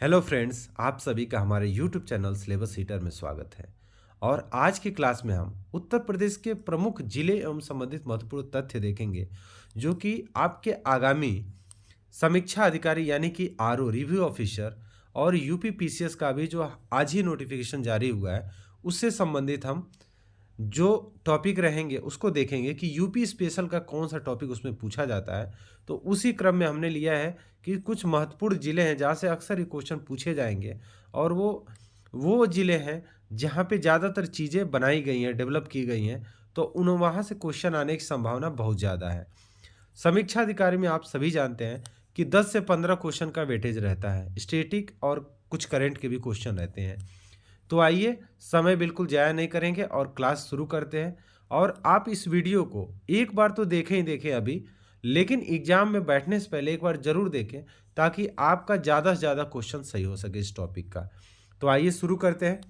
Hello friends, आप सभी का हमारे यूट्यूब चैनल सिलेबस हीटर में स्वागत है। और आज की क्लास में हम उत्तर प्रदेश के प्रमुख जिले एवं संबंधित महत्वपूर्ण तथ्य देखेंगे, जो कि आपके आगामी समीक्षा अधिकारी यानी कि आरओ रिव्यू ऑफिसर और यूपी पीसीएस का भी जो आज ही नोटिफिकेशन जारी हुआ है, उससे संबंधित हम जो टॉपिक रहेंगे उसको देखेंगे कि यूपी स्पेशल का कौन सा टॉपिक उसमें पूछा जाता है। तो उसी क्रम में हमने लिया है कि कुछ महत्वपूर्ण ज़िले हैं जहाँ से अक्सर ये क्वेश्चन पूछे जाएंगे, और वो ज़िले हैं जहाँ पे ज़्यादातर चीज़ें बनाई गई हैं, डेवलप की गई हैं, तो उन वहाँ से क्वेश्चन आने की संभावना बहुत ज़्यादा है। समीक्षा अधिकारी में आप सभी जानते हैं कि 10 से 15 क्वेश्चन का वेटेज रहता है, स्टैटिक और कुछ करंट के भी क्वेश्चन रहते हैं। तो आइए, समय बिल्कुल ज़ाया नहीं करेंगे और क्लास शुरू करते हैं। और आप इस वीडियो को एक बार तो देखें ही देखें अभी, लेकिन एग्ज़ाम में बैठने से पहले एक बार ज़रूर देखें, ताकि आपका ज़्यादा से ज़्यादा क्वेश्चन सही हो सके इस टॉपिक का। तो आइए शुरू करते हैं।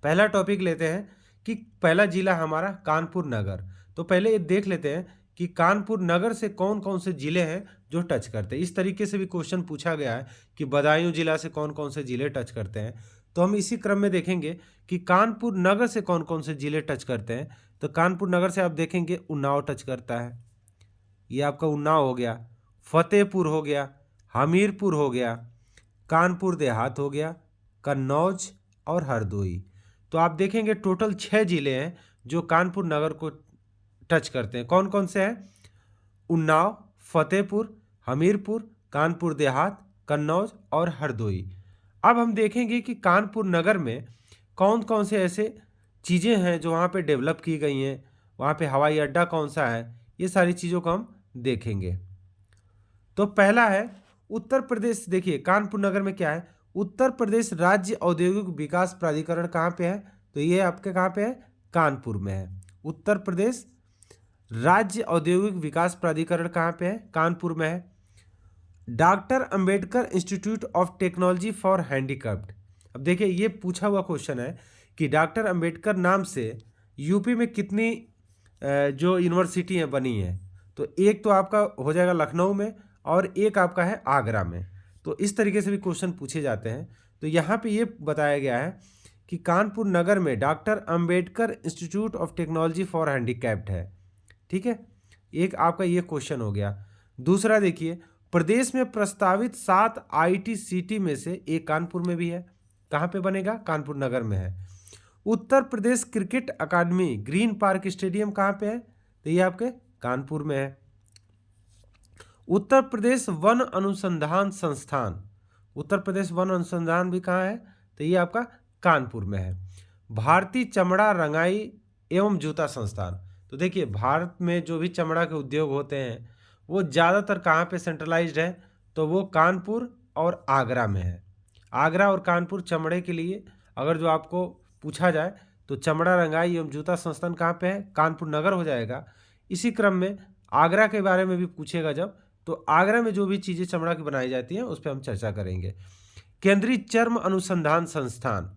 पहला टॉपिक लेते हैं कि पहला जिला हमारा कानपुर नगर। तो पहले ये देख लेते हैं कि कानपुर नगर से कौन कौन से ज़िले हैं जो टच करते हैं। इस तरीके से भी क्वेश्चन पूछा गया है कि बदायूं जिला से कौन कौन से ज़िले टच करते हैं। तो हम इसी क्रम में देखेंगे कि कानपुर नगर से कौन कौन से ज़िले टच करते हैं। तो कानपुर नगर से आप देखेंगे उन्नाव टच करता है, ये आपका उन्नाव हो गया। फतेहपुर हो गया, हमीरपुर हो गया, कानपुर देहात हो गया, कन्नौज और हरदोई। तो आप देखेंगे टोटल 6 ज़िले हैं जो कानपुर नगर को टच करते हैं। कौन कौन से हैं? उन्नाव, फतेहपुर, हमीरपुर, कानपुर देहात, कन्नौज और हरदोई। अब हम देखेंगे कि कानपुर नगर में कौन कौन से ऐसे चीज़ें हैं जो वहाँ पे डेवलप की गई हैं, वहाँ पे हवाई अड्डा कौन सा है, ये सारी चीज़ों को हम देखेंगे। तो पहला है उत्तर प्रदेश। देखिए कानपुर नगर में क्या है, उत्तर प्रदेश राज्य औद्योगिक विकास प्राधिकरण कहाँ पे है? तो ये आपके कहाँ पे है? कानपुर में है। उत्तर प्रदेश राज्य औद्योगिक विकास प्राधिकरण कहाँ पे है? कानपुर में है। Doctor Ambedkar institute of technology for handicapped. अब देखिए ये पूछा हुआ क्वेश्चन है कि डॉक्टर अंबेडकर नाम से यूपी में कितनी जो यूनिवर्सिटी हैं बनी हैं। तो एक तो आपका हो जाएगा लखनऊ में और एक आपका है आगरा में। तो इस तरीके से भी क्वेश्चन पूछे जाते हैं। तो यहाँ पे ये बताया गया है कि कानपुर नगर में doctor Ambedkar institute of technology for handicapped है। ठीक है, एक आपका ये क्वेश्चन हो गया। दूसरा देखिए, प्रदेश में प्रस्तावित 7 आईटी सिटी में से एक कानपुर में भी है। कहाँ पे बनेगा? कानपुर नगर में है। उत्तर प्रदेश क्रिकेट अकादमी ग्रीन पार्क स्टेडियम कहाँ पे है? तो ये आपके कानपुर में है। उत्तर प्रदेश वन अनुसंधान संस्थान, उत्तर प्रदेश वन अनुसंधान भी कहाँ है? तो ये आपका कानपुर में है। भारतीय चमड़ा रंगाई एवं जूता संस्थान। तो देखिए भारत में जो भी चमड़ा के उद्योग होते हैं वो ज़्यादातर कहाँ पे सेंट्रलाइज्ड है? तो वो कानपुर और आगरा में है। आगरा और कानपुर चमड़े के लिए अगर जो आपको पूछा जाए तो चमड़ा रंगाई एवं जूता संस्थान कहाँ पे है? कानपुर नगर हो जाएगा। इसी क्रम में आगरा के बारे में भी पूछेगा जब, तो आगरा में जो भी चीज़ें चमड़ा की बनाई जाती हैं उस पर हम चर्चा करेंगे। केंद्रीय चर्म अनुसंधान संस्थान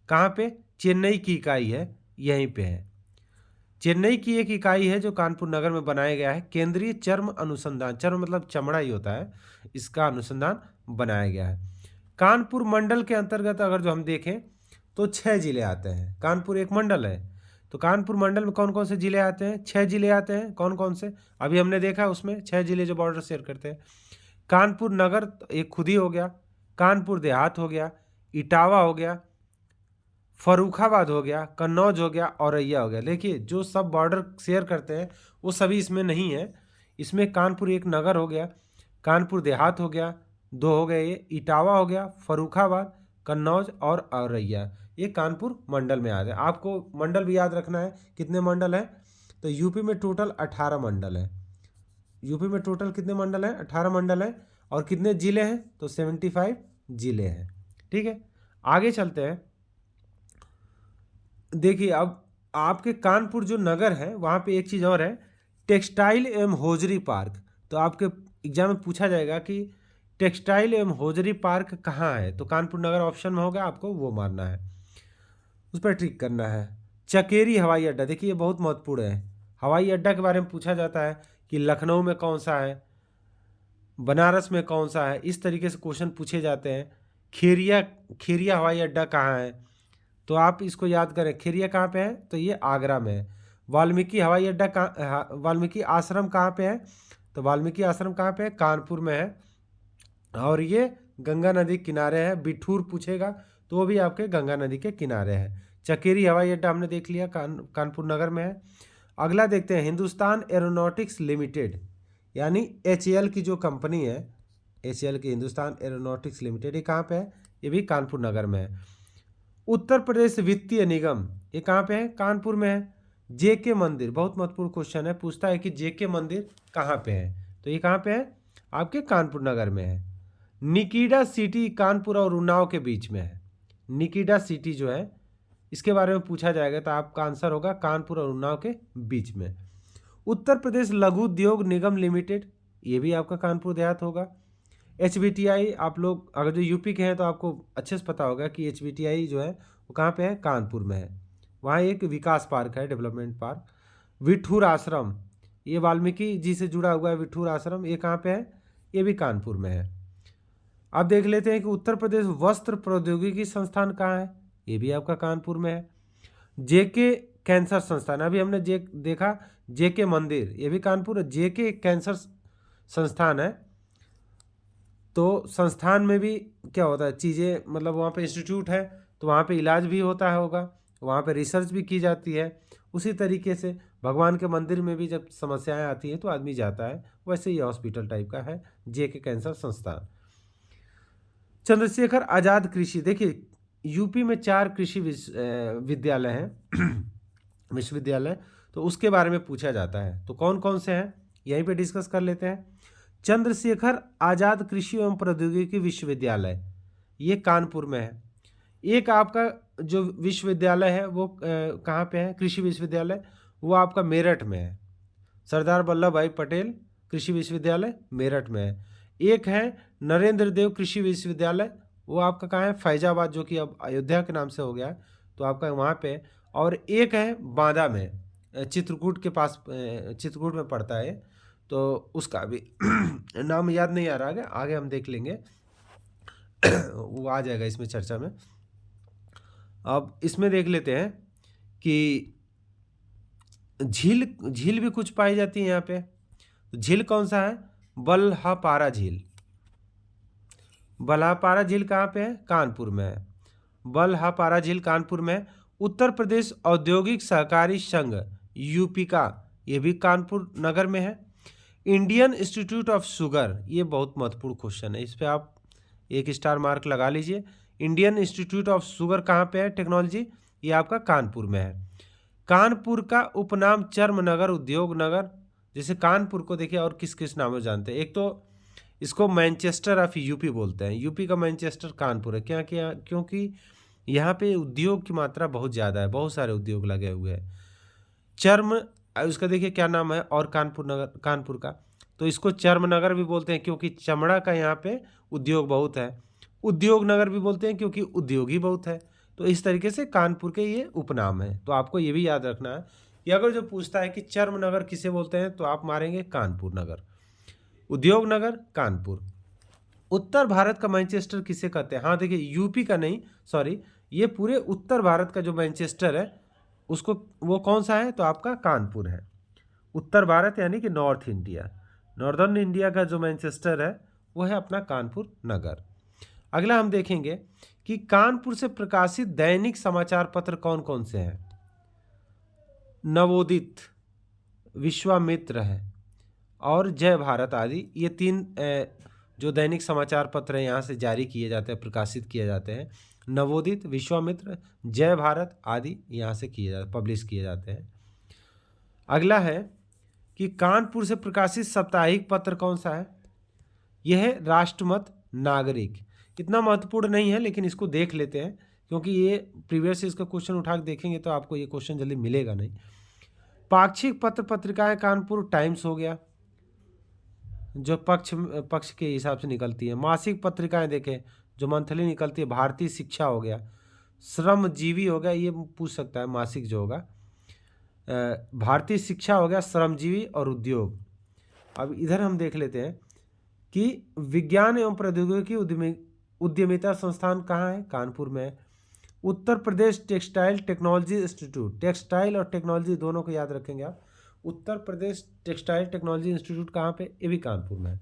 कहाँ पे? चेन्नई की इकाई है, यहीं पे है। चेन्नई की एक इकाई है जो कानपुर नगर में बनाया गया है। केंद्रीय चर्म अनुसंधान, चर्म मतलब चमड़ा ही होता है, इसका अनुसंधान बनाया गया है। कानपुर मंडल के अंतर्गत अगर जो हम देखें तो 6 जिले आते हैं। कानपुर एक मंडल है, तो कानपुर मंडल में कौन कौन से जिले आते हैं? 6 जिले आते हैं। कौन कौन से? अभी हमने देखा उसमें 6 जिले जो बॉर्डर शेयर करते हैं। कानपुर नगर एक खुद ही हो गया, कानपुर देहात हो गया, इटावा हो गया, फर्रुखाबाद हो गया, कन्नौज हो गया, औरैया हो गया। देखिए जो सब बॉर्डर शेयर करते हैं वो सभी इसमें नहीं है। इसमें कानपुर एक नगर हो गया, कानपुर देहात हो गया, 2 हो गए, ये इटावा हो गया, फर्रुखाबाद, कन्नौज और औरैया, ये कानपुर मंडल में आ जाए। आपको मंडल भी याद रखना है, कितने मंडल हैं? तो यूपी में टोटल 18 मंडल है। यूपी में टोटल कितने मंडल हैं? 18 मंडल हैं। और कितने जिले हैं? तो 75 जिले हैं। ठीक है, आगे चलते हैं। देखिए अब आपके कानपुर जो नगर है वहाँ पे एक चीज़ और है, टेक्सटाइल एवं होजरी पार्क। तो आपके एग्जाम में पूछा जाएगा कि टेक्सटाइल एवं होजरी पार्क कहाँ है? तो कानपुर नगर ऑप्शन में होगा, आपको वो मारना है, उस पर ट्रिक करना है। चकेरी हवाई अड्डा, देखिए ये बहुत महत्वपूर्ण है। हवाई अड्डा के बारे में पूछा जाता है कि लखनऊ में कौन सा है, बनारस में कौन सा है, इस तरीके से क्वेश्चन पूछे जाते हैं खेरिया खेरिया हवाई अड्डा कहाँ है? तो आप इसको याद करें, खेरिया कहाँ पे है? तो ये आगरा में है। वाल्मीकि हवाई अड्डा कहाँ, वाल्मीकि आश्रम कहाँ पे है? तो वाल्मीकि आश्रम कहाँ पे है? कानपुर में है। और ये गंगा नदी के किनारे है। बिठूर पूछेगा तो वो भी आपके गंगा नदी के किनारे है। चकेरी हवाई अड्डा हमने देख लिया, कानपुर नगर में है। अगला देखते हैं, हिंदुस्तान एरोनॉटिक्स लिमिटेड यानी एचएएल की जो कंपनी है, एचएएल की हिंदुस्तान एरोनॉटिक्स लिमिटेड, ये कहाँ पे है? ये भी कानपुर नगर में है। उत्तर प्रदेश वित्तीय निगम, ये कहाँ पे है? कानपुर में है। जेके मंदिर, बहुत महत्वपूर्ण क्वेश्चन है, पूछता है कि जेके मंदिर कहाँ पे है? तो ये कहाँ पे है? आपके कानपुर नगर में है। निकिडा सिटी कानपुर और उन्नाव के बीच में है। निकिडा सिटी जो है इसके बारे में पूछा जाएगा तो आपका आंसर होगा कानपुर और उन्नाव के बीच में। उत्तर प्रदेश लघु उद्योग निगम लिमिटेड, ये भी आपका कानपुर देहात होगा। एचबीटीआई, आप लोग अगर जो यूपी के हैं तो आपको अच्छे से पता होगा कि एचबीटीआई जो है वो कहाँ पे है? कानपुर में है। वहाँ एक विकास पार्क है, डेवलपमेंट पार्क। विठूर आश्रम, ये वाल्मीकि जी से जुड़ा हुआ है। विठूर आश्रम ये कहाँ पे है? ये भी कानपुर में है। अब देख लेते हैं कि उत्तर प्रदेश वस्त्र प्रौद्योगिकी संस्थान कहाँ है? ये भी आपका कानपुर में है। जेके कैंसर संस्थान, अभी हमने देखा जेके मंदिर, ये भी कानपुर है। जेके कैंसर संस्थान है। तो संस्थान में भी क्या होता है, चीज़ें मतलब वहाँ पे इंस्टीट्यूट है तो वहाँ पे इलाज भी होता होगा, वहाँ पे रिसर्च भी की जाती है। उसी तरीके से भगवान के मंदिर में भी जब समस्याएं आती हैं तो आदमी जाता है, वैसे ही हॉस्पिटल टाइप का है जेके कैंसर संस्थान। चंद्रशेखर आज़ाद कृषि, देखिए यूपी में 4 कृषि विद्यालय हैं विश्वविद्यालय, तो उसके बारे में पूछा जाता है। तो कौन कौन से हैं यहीं पे डिस्कस कर लेते हैं। चंद्रशेखर आज़ाद कृषि एवं प्रौद्योगिकी विश्वविद्यालय, ये कानपुर में है। एक आपका जो विश्वविद्यालय है वो कहाँ पे है? कृषि विश्वविद्यालय, वो आपका मेरठ में है। सरदार वल्लभ भाई पटेल कृषि विश्वविद्यालय मेरठ में है। एक है नरेंद्र देव कृषि विश्वविद्यालय, वो आपका कहाँ है? फैजाबाद, जो कि अब अयोध्या के नाम से हो गया है, तो आपका वहाँ पे। और एक है बांदा में, चित्रकूट के पास, चित्रकूट में पड़ता है, तो उसका भी नाम याद नहीं आ रहा है, आगे हम देख लेंगे वो आ जाएगा इसमें चर्चा में। अब इसमें देख लेते हैं कि झील झील भी कुछ पाई जाती है यहाँ पे। झील कौन सा है? बल्हापारा झील। बल्हापारा झील कहाँ पे है? कानपुर में है। बल्हापारा झील कानपुर में है। उत्तर प्रदेश औद्योगिक सहकारी संघ यूपी का, ये भी कानपुर नगर में है। इंडियन इंस्टीट्यूट ऑफ शुगर, ये बहुत महत्वपूर्ण क्वेश्चन है, इस पर आप 1 स्टार मार्क लगा लीजिए। इंडियन इंस्टीट्यूट ऑफ शुगर कहाँ पे है? टेक्नोलॉजी, ये आपका कानपुर में है। कानपुर का उपनाम चर्मनगर, उद्योग नगर। जैसे कानपुर को देखिए और किस किस नामों जानते हैं, एक तो इसको मैनचेस्टर ऑफ यूपी बोलते हैं। यूपी का मैनचेस्टर कानपुर है। क्या क्या? क्योंकि यहाँ पे उद्योग की मात्रा बहुत ज़्यादा है, बहुत सारे उद्योग लगे हुए हैं। चर्म, उसका देखिए क्या नाम है, और कानपुर नगर, कानपुर का, तो इसको चर्मनगर भी बोलते हैं क्योंकि चमड़ा का यहाँ पे उद्योग बहुत है। उद्योग नगर भी बोलते हैं क्योंकि उद्योग ही बहुत है। तो इस तरीके से कानपुर के ये उपनाम है। तो आपको ये भी याद रखना है कि अगर जो पूछता है कि चर्मनगर किसे बोलते हैं तो आप मारेंगे कानपुर नगर। उद्योग नगर कानपुर। उत्तर भारत का मैनचेस्टर किसे कहते हैं? हाँ देखिए, यूपी का नहीं, सॉरी, ये पूरे उत्तर भारत का जो मैनचेस्टर है उसको, वो कौन सा है? तो आपका कानपुर है। उत्तर भारत यानी कि नॉर्थ इंडिया, नॉर्दर्न इंडिया का जो मैनचेस्टर है वो है अपना कानपुर नगर। अगला हम देखेंगे कि कानपुर से प्रकाशित दैनिक समाचार पत्र कौन कौन से हैं। नवोदित, विश्वामित्र है और जय भारत आदि, ये 3 जो दैनिक समाचार पत्र हैं यहाँ से जारी किए जाते हैं, प्रकाशित किए जाते हैं। नवोदित, विश्वामित्र, जय भारत आदि यहाँ से पब्लिश किए जाते हैं। अगला है कि कानपुर से प्रकाशित साप्ताहिक पत्र कौन सा है? यह है राष्ट्रमत नागरिक। इतना महत्वपूर्ण नहीं है लेकिन इसको देख लेते हैं क्योंकि ये प्रीवियस इसका क्वेश्चन उठा के देखेंगे तो आपको ये क्वेश्चन जल्दी मिलेगा नहीं। पाक्षिक पत्र पत्रिकाएं, कानपुर टाइम्स हो गया जो पक्ष के हिसाब से निकलती है। मासिक पत्रिकाएं देखें जो मंथली निकलती है, भारतीय शिक्षा हो गया, श्रमजीवी हो गया, ये पूछ सकता है मासिक जो होगा, भारतीय शिक्षा हो गया, श्रमजीवी और उद्योग। अब इधर हम देख लेते हैं कि विज्ञान एवं प्रौद्योगिकी उद्यमिता संस्थान कहाँ है? कानपुर में है। Uttar Pradesh textile technology institute, textile और टेक्नोलॉजी दोनों को याद रखेंगे आप। Uttar Pradesh textile technology institute कहाँ पे? ये भी कानपुर में है।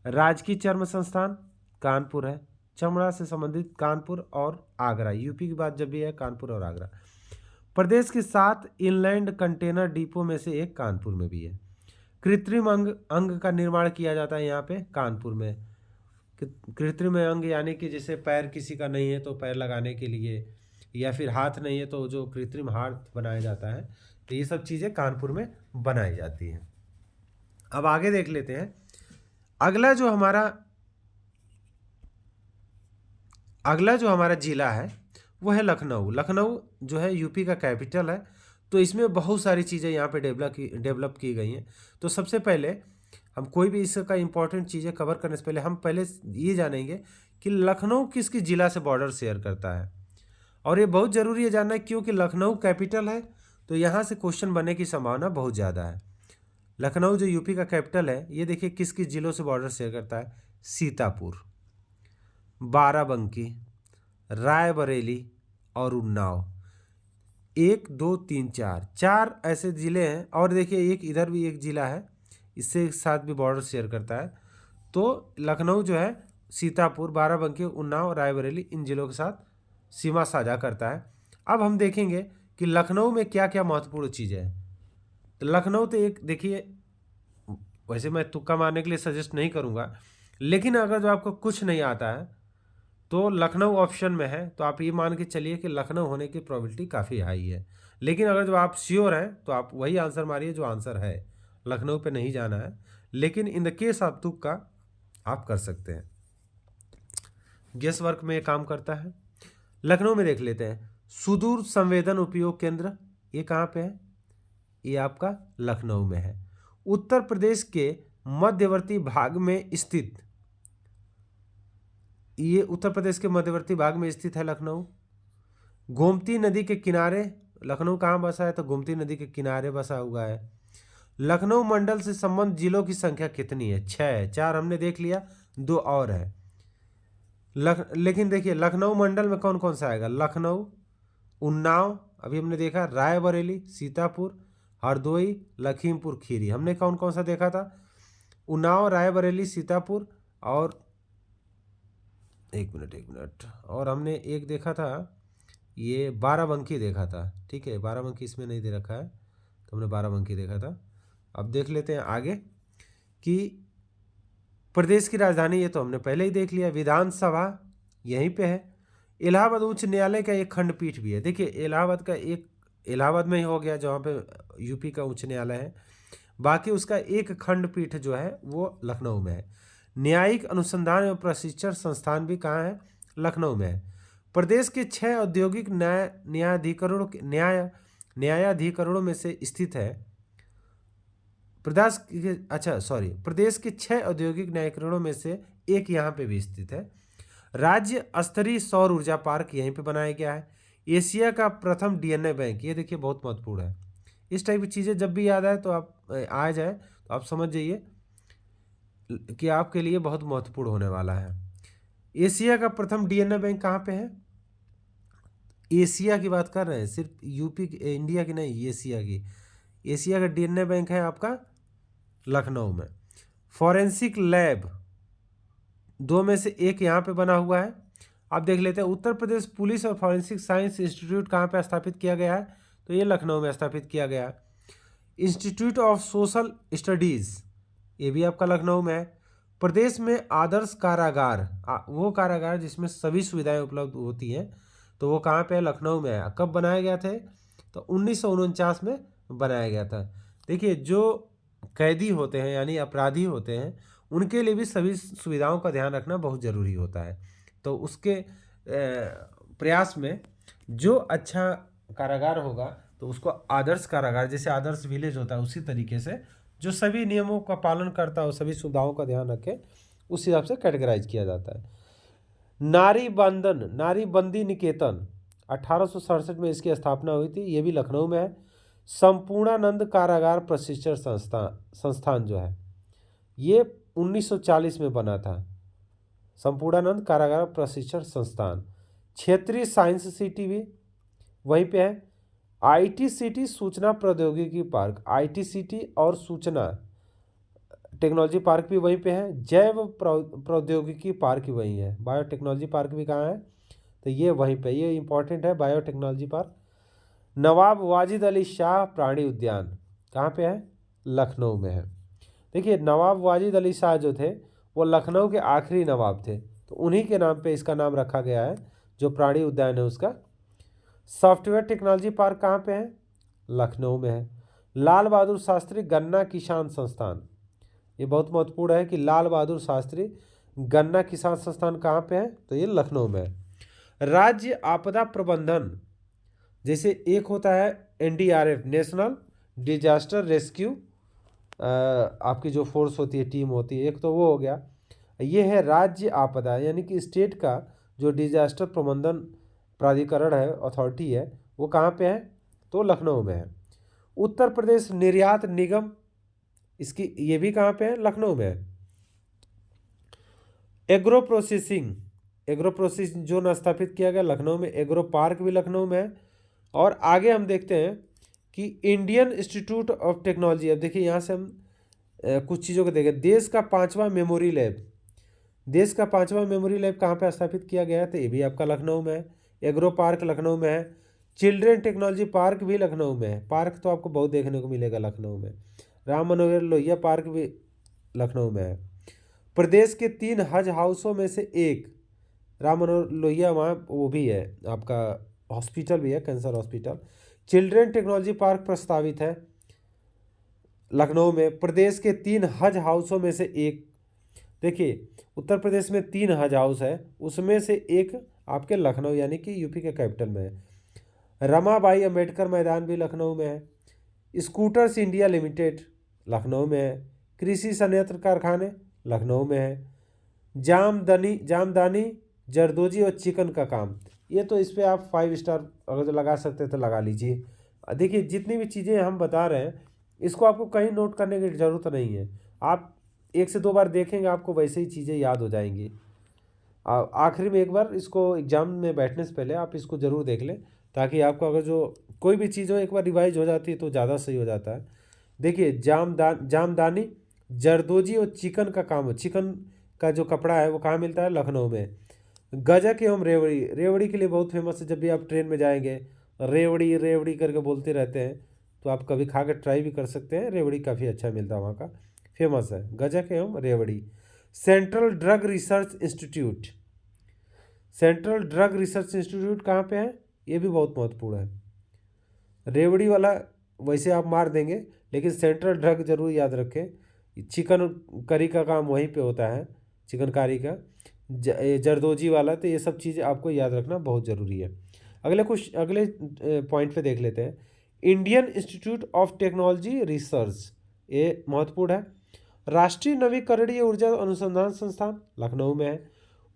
राजकीय चर्म संस्थान कानपुर है। चमड़ा से संबंधित कानपुर और आगरा, यूपी की बात जब भी है कानपुर और आगरा। प्रदेश के 7 इनलैंड कंटेनर डिपो में से एक कानपुर में भी है। कृत्रिम अंग का निर्माण किया जाता है यहाँ पे कानपुर में। कृत्रिम अंग यानी कि जैसे पैर किसी का नहीं है तो पैर लगाने के लिए, या फिर हाथ नहीं है तो जो कृत्रिम हाथ बनाया जाता है, तो ये सब चीज़ें कानपुर में बनाई जाती हैं। अब आगे देख लेते हैं। अगला जो हमारा जिला है वो है लखनऊ। लखनऊ जो है यूपी का कैपिटल है, तो इसमें बहुत सारी चीज़ें यहाँ पे डेवलप की गई हैं। तो सबसे पहले हम कोई भी इसका इंपॉर्टेंट चीज़ें कवर करने से पहले हम पहले ये जानेंगे कि लखनऊ किस जिला से बॉर्डर शेयर करता है। और ये बहुत ज़रूरी है जानना, क्योंकि लखनऊ कैपिटल है, तो यहाँ से क्वेश्चन बनने की संभावना बहुत ज़्यादा है। लखनऊ जो यूपी का कैपिटल है, ये देखिए किस जिलों से बॉर्डर शेयर करता है? सीतापुर, बाराबंकी, रायबरेली और उन्नाव। 1 2 3 4 ऐसे ज़िले हैं। और देखिए एक इधर भी एक ज़िला है, इससे साथ भी बॉर्डर शेयर करता है। तो लखनऊ जो है सीतापुर, बाराबंकी, उन्नाव, रायबरेली इन ज़िलों के साथ सीमा साझा करता है। अब हम देखेंगे कि लखनऊ में क्या क्या महत्वपूर्ण चीज़ें हैं। तो लखनऊ तो एक देखिए, वैसे मैं तुक्का मारने के लिए सजेस्ट नहीं करूँगा, लेकिन अगर जो आपको कुछ नहीं आता है तो लखनऊ ऑप्शन में है, तो आप ये मान के चलिए कि लखनऊ होने की प्रोबेबिलिटी काफ़ी हाई है। लेकिन अगर जो आप श्योर हैं तो आप वही आंसर मारिए जो आंसर है, लखनऊ पे नहीं जाना है। लेकिन इन द केस आप तुक्का आप कर सकते हैं, गेस वर्क में ये काम करता है। लखनऊ में देख लेते हैं, सुदूर संवेदन उपयोग केंद्र, ये कहाँ पे है? ये आपका लखनऊ में है। उत्तर प्रदेश के मध्यवर्ती भाग में स्थित, ये उत्तर प्रदेश के मध्यवर्ती भाग में स्थित है लखनऊ। गोमती नदी के किनारे लखनऊ कहाँ बसा है? तो गोमती नदी के किनारे बसा हुआ है। लखनऊ मंडल से संबंध जिलों की संख्या कितनी है? 6। 4 हमने देख लिया, 2 और है। लेकिन देखिए लखनऊ मंडल में कौन कौन सा आएगा? लखनऊ, उन्नाव अभी हमने देखा, रायबरेली, सीतापुर, हरदोई, लखीमपुर खीरी हमने कौन कौन सा देखा था? उन्नाव, रायबरेली, सीतापुर और एक मिनट और हमने एक देखा था, ये बाराबंकी देखा था। ठीक है, बाराबंकी इसमें नहीं दे रखा है, तो हमने बाराबंकी देखा था। अब देख लेते हैं आगे कि प्रदेश की राजधानी, ये तो हमने पहले ही देख लिया। विधानसभा यहीं पे है। इलाहाबाद उच्च न्यायालय का एक खंडपीठ भी है। देखिए इलाहाबाद में ही हो गया, जहाँ पे यूपी का उच्च न्यायालय है। बाकी उसका एक खंडपीठ जो है वो लखनऊ में है। न्यायिक अनुसंधान एवं प्रशिक्षण संस्थान भी कहाँ है? लखनऊ में है। प्रदेश के 6 औद्योगिक न्यायाधिकरणों में से स्थित है। प्रदेश के 6 औद्योगिक न्यायाधिकरणों में से एक यहाँ पे भी स्थित है। राज्य स्तरीय सौर ऊर्जा पार्क यहीं पे बनाया गया है। एशिया का प्रथम डीएनए बैंक, ये देखिए बहुत महत्वपूर्ण है। इस टाइप की चीज़ें जब भी याद आए तो आप आप समझ जाइए कि आपके लिए बहुत महत्वपूर्ण होने वाला है। एशिया का प्रथम डीएनए बैंक कहाँ पे है? एशिया की बात कर रहे हैं, सिर्फ यूपी इंडिया की नहीं, एशिया की। एशिया का डीएनए बैंक है आपका लखनऊ में। फॉरेंसिक लैब 2 में से एक यहाँ पे बना हुआ है। आप देख लेते हैं, उत्तर प्रदेश पुलिस और फॉरेंसिक साइंस इंस्टीट्यूट कहाँ पे स्थापित किया गया है? तो ये लखनऊ में स्थापित किया गया है। इंस्टीट्यूट ऑफ सोशल स्टडीज़, ये भी आपका लखनऊ में है। प्रदेश में आदर्श कारागार, वो कारागार जिसमें सभी सुविधाएं उपलब्ध होती हैं, तो वो कहाँ पे है? लखनऊ में है। कब बनाया गया था? तो 1949 में बनाया गया था। देखिए जो कैदी होते हैं यानी अपराधी होते हैं, उनके लिए भी सभी सुविधाओं का ध्यान रखना बहुत ज़रूरी होता है। तो उसके प्रयास में जो अच्छा कारागार होगा तो उसको आदर्श कारागार, जैसे आदर्श विलेज होता है उसी तरीके से जो सभी नियमों का पालन करता हो, सभी सुविधाओं का ध्यान रखे, उस हिसाब से कैटेगराइज किया जाता है। नारी बंदी निकेतन 1867 में इसकी स्थापना हुई थी, ये भी लखनऊ में है। संपूर्णानंद कारागार प्रशिक्षण संस्थान जो है ये 1940 में बना था। संपूर्णानंद कारागार प्रशिक्षण संस्थान। क्षेत्रीय साइंस सिटी भी वहीं पे है। आईटी सिटी सूचना प्रौद्योगिकी पार्क, आईटी सिटी और सूचना टेक्नोलॉजी पार्क भी वहीं पे है। जैव प्रौद्योगिकी पार्क भी वहीं है। बायोटेक्नोलॉजी पार्क भी कहाँ है, तो ये वहीं पे, ये इंपॉर्टेंट है बायोटेक्नोलॉजी पार्क। नवाब वाजिद अली शाह प्राणी उद्यान कहाँ पे है, लखनऊ में है। देखिए नवाब वाजिद अली शाह जो थे वो लखनऊ के आखिरी नवाब थे, तो उन्हीं के नाम पे इसका नाम रखा गया है, जो प्राणी उद्यान है उसका। सॉफ्टवेयर टेक्नोलॉजी पार्क कहाँ पे है, लखनऊ में है। लाल बहादुर शास्त्री गन्ना किसान संस्थान, ये बहुत महत्वपूर्ण है कि लाल बहादुर शास्त्री गन्ना किसान संस्थान कहाँ पे है, तो ये लखनऊ में है। राज्य आपदा प्रबंधन, जैसे एक होता है एनडीआरएफ, नेशनल डिजास्टर रेस्क्यू, आपकी जो फोर्स होती है, टीम होती है, एक तो वो हो गया। ये है राज्य आपदा, यानी कि स्टेट का जो डिजास्टर प्रबंधन प्राधिकरण है, अथॉरिटी है, वो कहाँ पे है, तो लखनऊ में है। उत्तर प्रदेश निर्यात निगम, इसकी ये भी कहाँ पे है, लखनऊ में है। Agro processing, agro processing zone स्थापित किया गया लखनऊ में। एग्रो पार्क भी लखनऊ में है। और आगे हम देखते हैं कि इंडियन इंस्टीट्यूट ऑफ टेक्नोलॉजी, अब देखिए यहाँ से हम कुछ चीज़ों को देखें। देश का 5वां मेमोरी लैब, देश का 5वां मेमोरी लैब कहाँ पे स्थापित किया गया है, तो ये भी आपका लखनऊ में है। एग्रो पार्क लखनऊ में है। चिल्ड्रेन टेक्नोलॉजी पार्क भी लखनऊ में है। पार्क तो आपको बहुत देखने को मिलेगा लखनऊ में। राम मनोहर लोहिया पार्क भी लखनऊ में है। प्रदेश के 3 हज हाउसों में से एक, राम मनोहर लोहिया वहाँ वो भी है, आपका हॉस्पिटल भी है, cancer hospital. Children technology park प्रस्तावित है लखनऊ में। प्रदेश के 3 हज हाउसों में से एक, देखिए उत्तर प्रदेश में 3 हज हाउस है, उसमें से एक आपके लखनऊ यानी कि यूपी के कैपिटल में है। रमाबाई अंबेडकर मैदान भी लखनऊ में है। स्कूटर्स इंडिया लिमिटेड लखनऊ में है। कृषि संयंत्र कारखाने लखनऊ में है। जामदानी जरदोजी और चिकन का काम, ये तो इस पर आप 5 स्टार अगर लगा सकते तो लगा लीजिए। देखिए जितनी भी चीज़ें हम बता रहे हैं इसको आपको कहीं नोट करने की ज़रूरत नहीं है, आप 1 से 2 बार देखेंगे आपको वैसे ही चीज़ें याद हो जाएंगी। आखिरी में एक बार इसको एग्ज़ाम में बैठने से पहले आप इसको ज़रूर देख लें, ताकि आपको अगर जो कोई भी चीज़ हो एक बार रिवाइज हो जाती है तो ज़्यादा सही हो जाता है। देखिए जामदानी जरदोजी और चिकन का काम हो, चिकन का जो कपड़ा है वो कहाँ मिलता है, लखनऊ में। गजक एवं रेवड़ी, रेवड़ी के लिए बहुत फेमस है। जब भी आप ट्रेन में जाएंगे रेवड़ी रेवड़ी करके बोलते रहते हैं, तो आप कभी खा कर ट्राई भी कर सकते हैं। रेवड़ी काफ़ी अच्छा मिलता है वहाँ का, फेमस है गजक एवं रेवड़ी। Central drug research institute, central drug research institute कहाँ पे है, ये भी बहुत महत्वपूर्ण है। रेवड़ी वाला वैसे आप मार देंगे, लेकिन सेंट्रल ड्रग जरूर याद रखें। चिकन करी का काम वहीं पे होता है, चिकनकारी का। जरदोजी वाला, तो ये सब चीज़ आपको याद रखना बहुत ज़रूरी है। अगले पॉइंट पे देख लेते हैं। Indian institute of technology research, ये महत्वपूर्ण है। राष्ट्रीय नवीकरणीय ऊर्जा अनुसंधान संस्थान लखनऊ में है।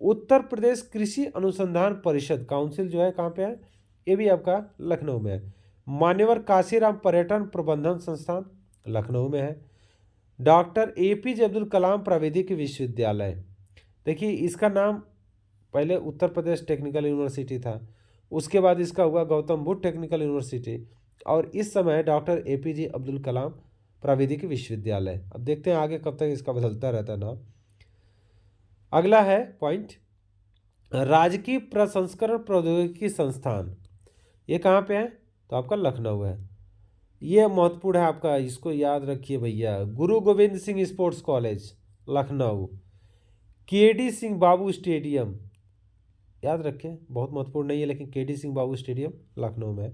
उत्तर प्रदेश कृषि अनुसंधान परिषद काउंसिल जो है कहाँ पे है, ये भी आपका लखनऊ में है। मान्यवर काशीराम पर्यटन प्रबंधन संस्थान लखनऊ में है। डॉक्टर APJ अब्दुल कलाम प्राविधिक विश्वविद्यालय, देखिए इसका नाम पहले उत्तर प्रदेश टेक्निकल यूनिवर्सिटी था, उसके बाद इसका हुआ गौतम बुद्ध टेक्निकल यूनिवर्सिटी, और इस समय डॉक्टर APJ अब्दुल कलाम प्राविधिक विश्वविद्यालय। अब देखते हैं आगे कब तक इसका बदलता रहता है नाम। अगला है पॉइंट, राजकीय प्रसंस्करण प्रौद्योगिकी संस्थान, ये कहाँ पे है, तो आपका लखनऊ है। ये महत्वपूर्ण है आपका, इसको याद रखिए भैया। Guru Gobind Singh sports college Lucknow. KD Singh Babu stadium, याद रखें, बहुत महत्वपूर्ण नहीं है लेकिन KD सिंह बाबू स्टेडियम लखनऊ में।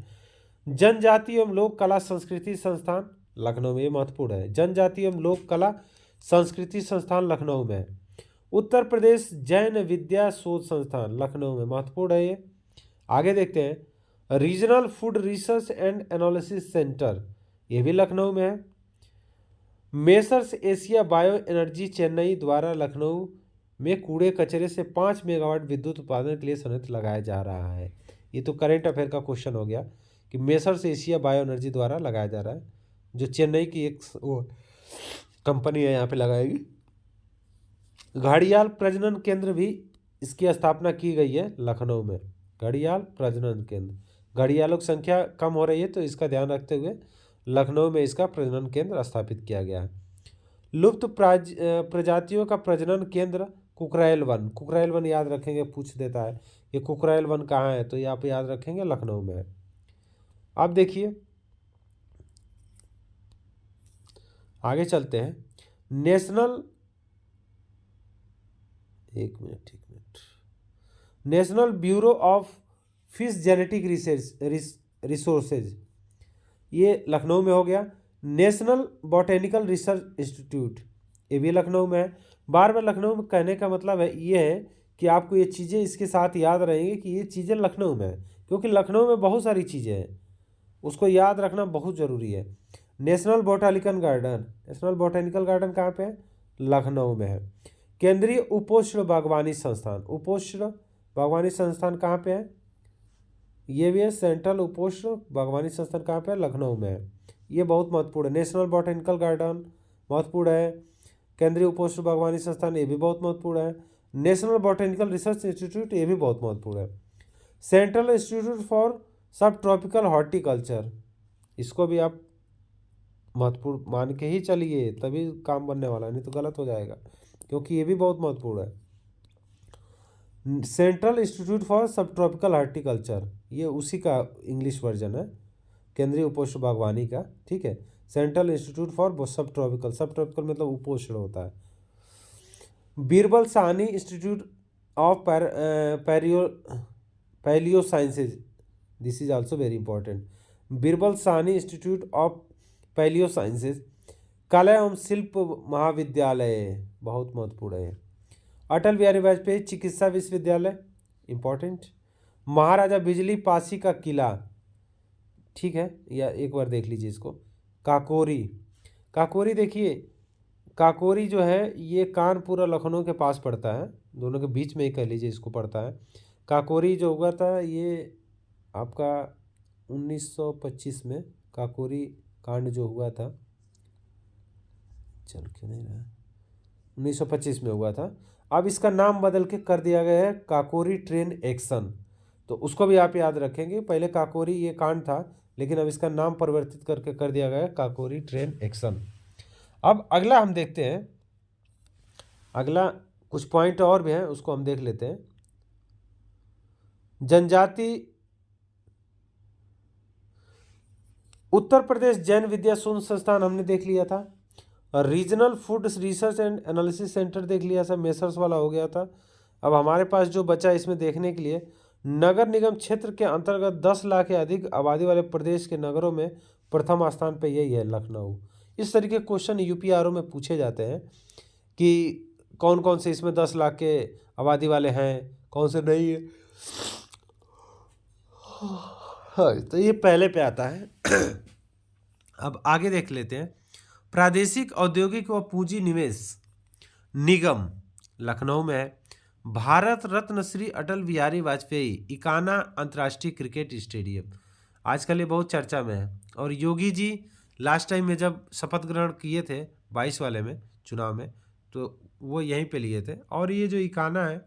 जनजाति एवं लोक कला संस्कृति संस्थान लखनऊ में, ये महत्वपूर्ण है। जनजाति एवं लोक कला संस्कृति संस्थान लखनऊ में। उत्तर प्रदेश जैन विद्या शोध संस्थान लखनऊ में, महत्वपूर्ण है ये। आगे देखते हैं, regional food research and analysis centre, ये भी लखनऊ में है। Messrs Asia bio energy Chennai द्वारा लखनऊ में कूड़े कचरे से 5 मेगावाट विद्युत उत्पादन के लिए संयंत्र लगाया जा रहा है। ये तो करेंट अफेयर का क्वेश्चन हो गया कि मेसर्स एशिया बायो एनर्जी द्वारा लगाया जा रहा है, जो चेन्नई की एक वो कंपनी है यहाँ पे लगाएगी। घड़ियाल प्रजनन केंद्र भी इसकी स्थापना की गई है लखनऊ में। घड़ियाल प्रजनन केंद्र, घड़ियालों की संख्या कम हो रही है तो इसका ध्यान रखते हुए लखनऊ में इसका प्रजनन केंद्र स्थापित किया गया है। लुप्त प्रजातियों का प्रजनन केंद्र कुकरैल वन। कुकरैल वन याद रखेंगे, पूछ देता है ये कुकरैल वन कहाँ है, तो यहाँ पे याद रखेंगे लखनऊ में है। अब देखिए आगे चलते हैं। नेशनल एक minute national bureau of fish genetic resources, ये लखनऊ में हो गया। नेशनल बॉटेनिकल रिसर्च इंस्टीट्यूट, ये भी लखनऊ में है। बार बार लखनऊ में कहने का मतलब है ये है कि आपको ये चीज़ें इसके साथ याद रहेंगी कि ये चीज़ें लखनऊ में है, क्योंकि लखनऊ में बहुत सारी चीज़ें हैं, उसको याद रखना बहुत ज़रूरी है। National botanical garden, national botanical garden कहाँ पे है? लखनऊ में है। केंद्रीय उपोष्ण बागवानी संस्थान, उपोष्ण बागवानी संस्थान कहाँ पे है? ये भी है। सेंट्रल उपोष्ण बागवानी संस्थान कहाँ पे है? लखनऊ में है। ये बहुत महत्वपूर्ण है। नेशनल बोटेनिकल गार्डन महत्वपूर्ण है। केंद्रीय उपोष्ण बागवानी संस्थान ये भी बहुत महत्वपूर्ण है। नेशनल बोटेनिकल रिसर्च इंस्टीट्यूट ये भी बहुत महत्वपूर्ण है। Central institute for sub tropical horticulture, इसको भी आप महत्वपूर्ण मान के ही चलिए, तभी काम बनने वाला है, नहीं तो गलत हो जाएगा, क्योंकि ये भी बहुत महत्वपूर्ण है। Central institute for sub tropical horticulture, ये उसी का इंग्लिश वर्जन है केंद्रीय उपोष्ण बागवानी का, ठीक है। Central institute for sub tropical, sub tropical मतलब उपोष्ण होता है। Birbal Sahni institute of palaeo sciences, this is also very important. Birbal Sahni institute of palaeo sciences. कला एवं शिल्प महाविद्यालय बहुत महत्वपूर्ण है। अटल बिहारी वाजपेयी चिकित्सा विश्वविद्यालय इंपॉर्टेंट। महाराजा बिजली पासी का किला, ठीक है, या एक बार देख लीजिए इसको। काकोरी, काकोरी देखिए, काकोरी जो है ये कानपुर और लखनऊ के पास पड़ता है, दोनों के बीच में ही कह लीजिए इसको पड़ता है। काकोरी जो हुआ था ये आपका 1925 में, काकोरी कांड जो हुआ था, चल क्यों नहीं रहा, 1925 में हुआ था। अब इसका नाम बदल के कर दिया गया है काकोरी ट्रेन एक्शन, तो उसको भी आप याद रखेंगे। पहले काकोरी ये कांड था, लेकिन अब इसका नाम परिवर्तित करके कर दिया गया है काकोरी ट्रेन एक्शन। अब अगला हम देखते हैं, अगला कुछ पॉइंट और भी हैं, उसको हम देख लेते हैं। जनजाति उत्तर प्रदेश जैन विद्या शोध संस्थान हमने देख लिया था। Regional food research and analysis centre देख लिया था, मेसर्स वाला हो गया था। अब हमारे पास जो बचा इसमें देखने के लिए, नगर निगम क्षेत्र के अंतर्गत 10 लाख या अधिक आबादी वाले प्रदेश के नगरों में प्रथम स्थान पे यही है, लखनऊ। इस तरीके के क्वेश्चन यूपीआरओ में पूछे जाते हैं कि कौन कौन से इसमें 10 लाख के आबादी वाले हैं, कौन से नहीं है। हाँ, तो ये पहले पे आता है। अब आगे देख लेते हैं। प्रादेशिक औद्योगिक व पूंजी निवेश निगम लखनऊ में है। भारत रत्न श्री अटल बिहारी वाजपेयी इकाना अंतर्राष्ट्रीय क्रिकेट स्टेडियम, आजकल ये बहुत चर्चा में है। और योगी जी लास्ट टाइम में जब शपथ ग्रहण किए थे 22 वाले में चुनाव में, तो वो यहीं पे लिए थे। और ये जो इकाना है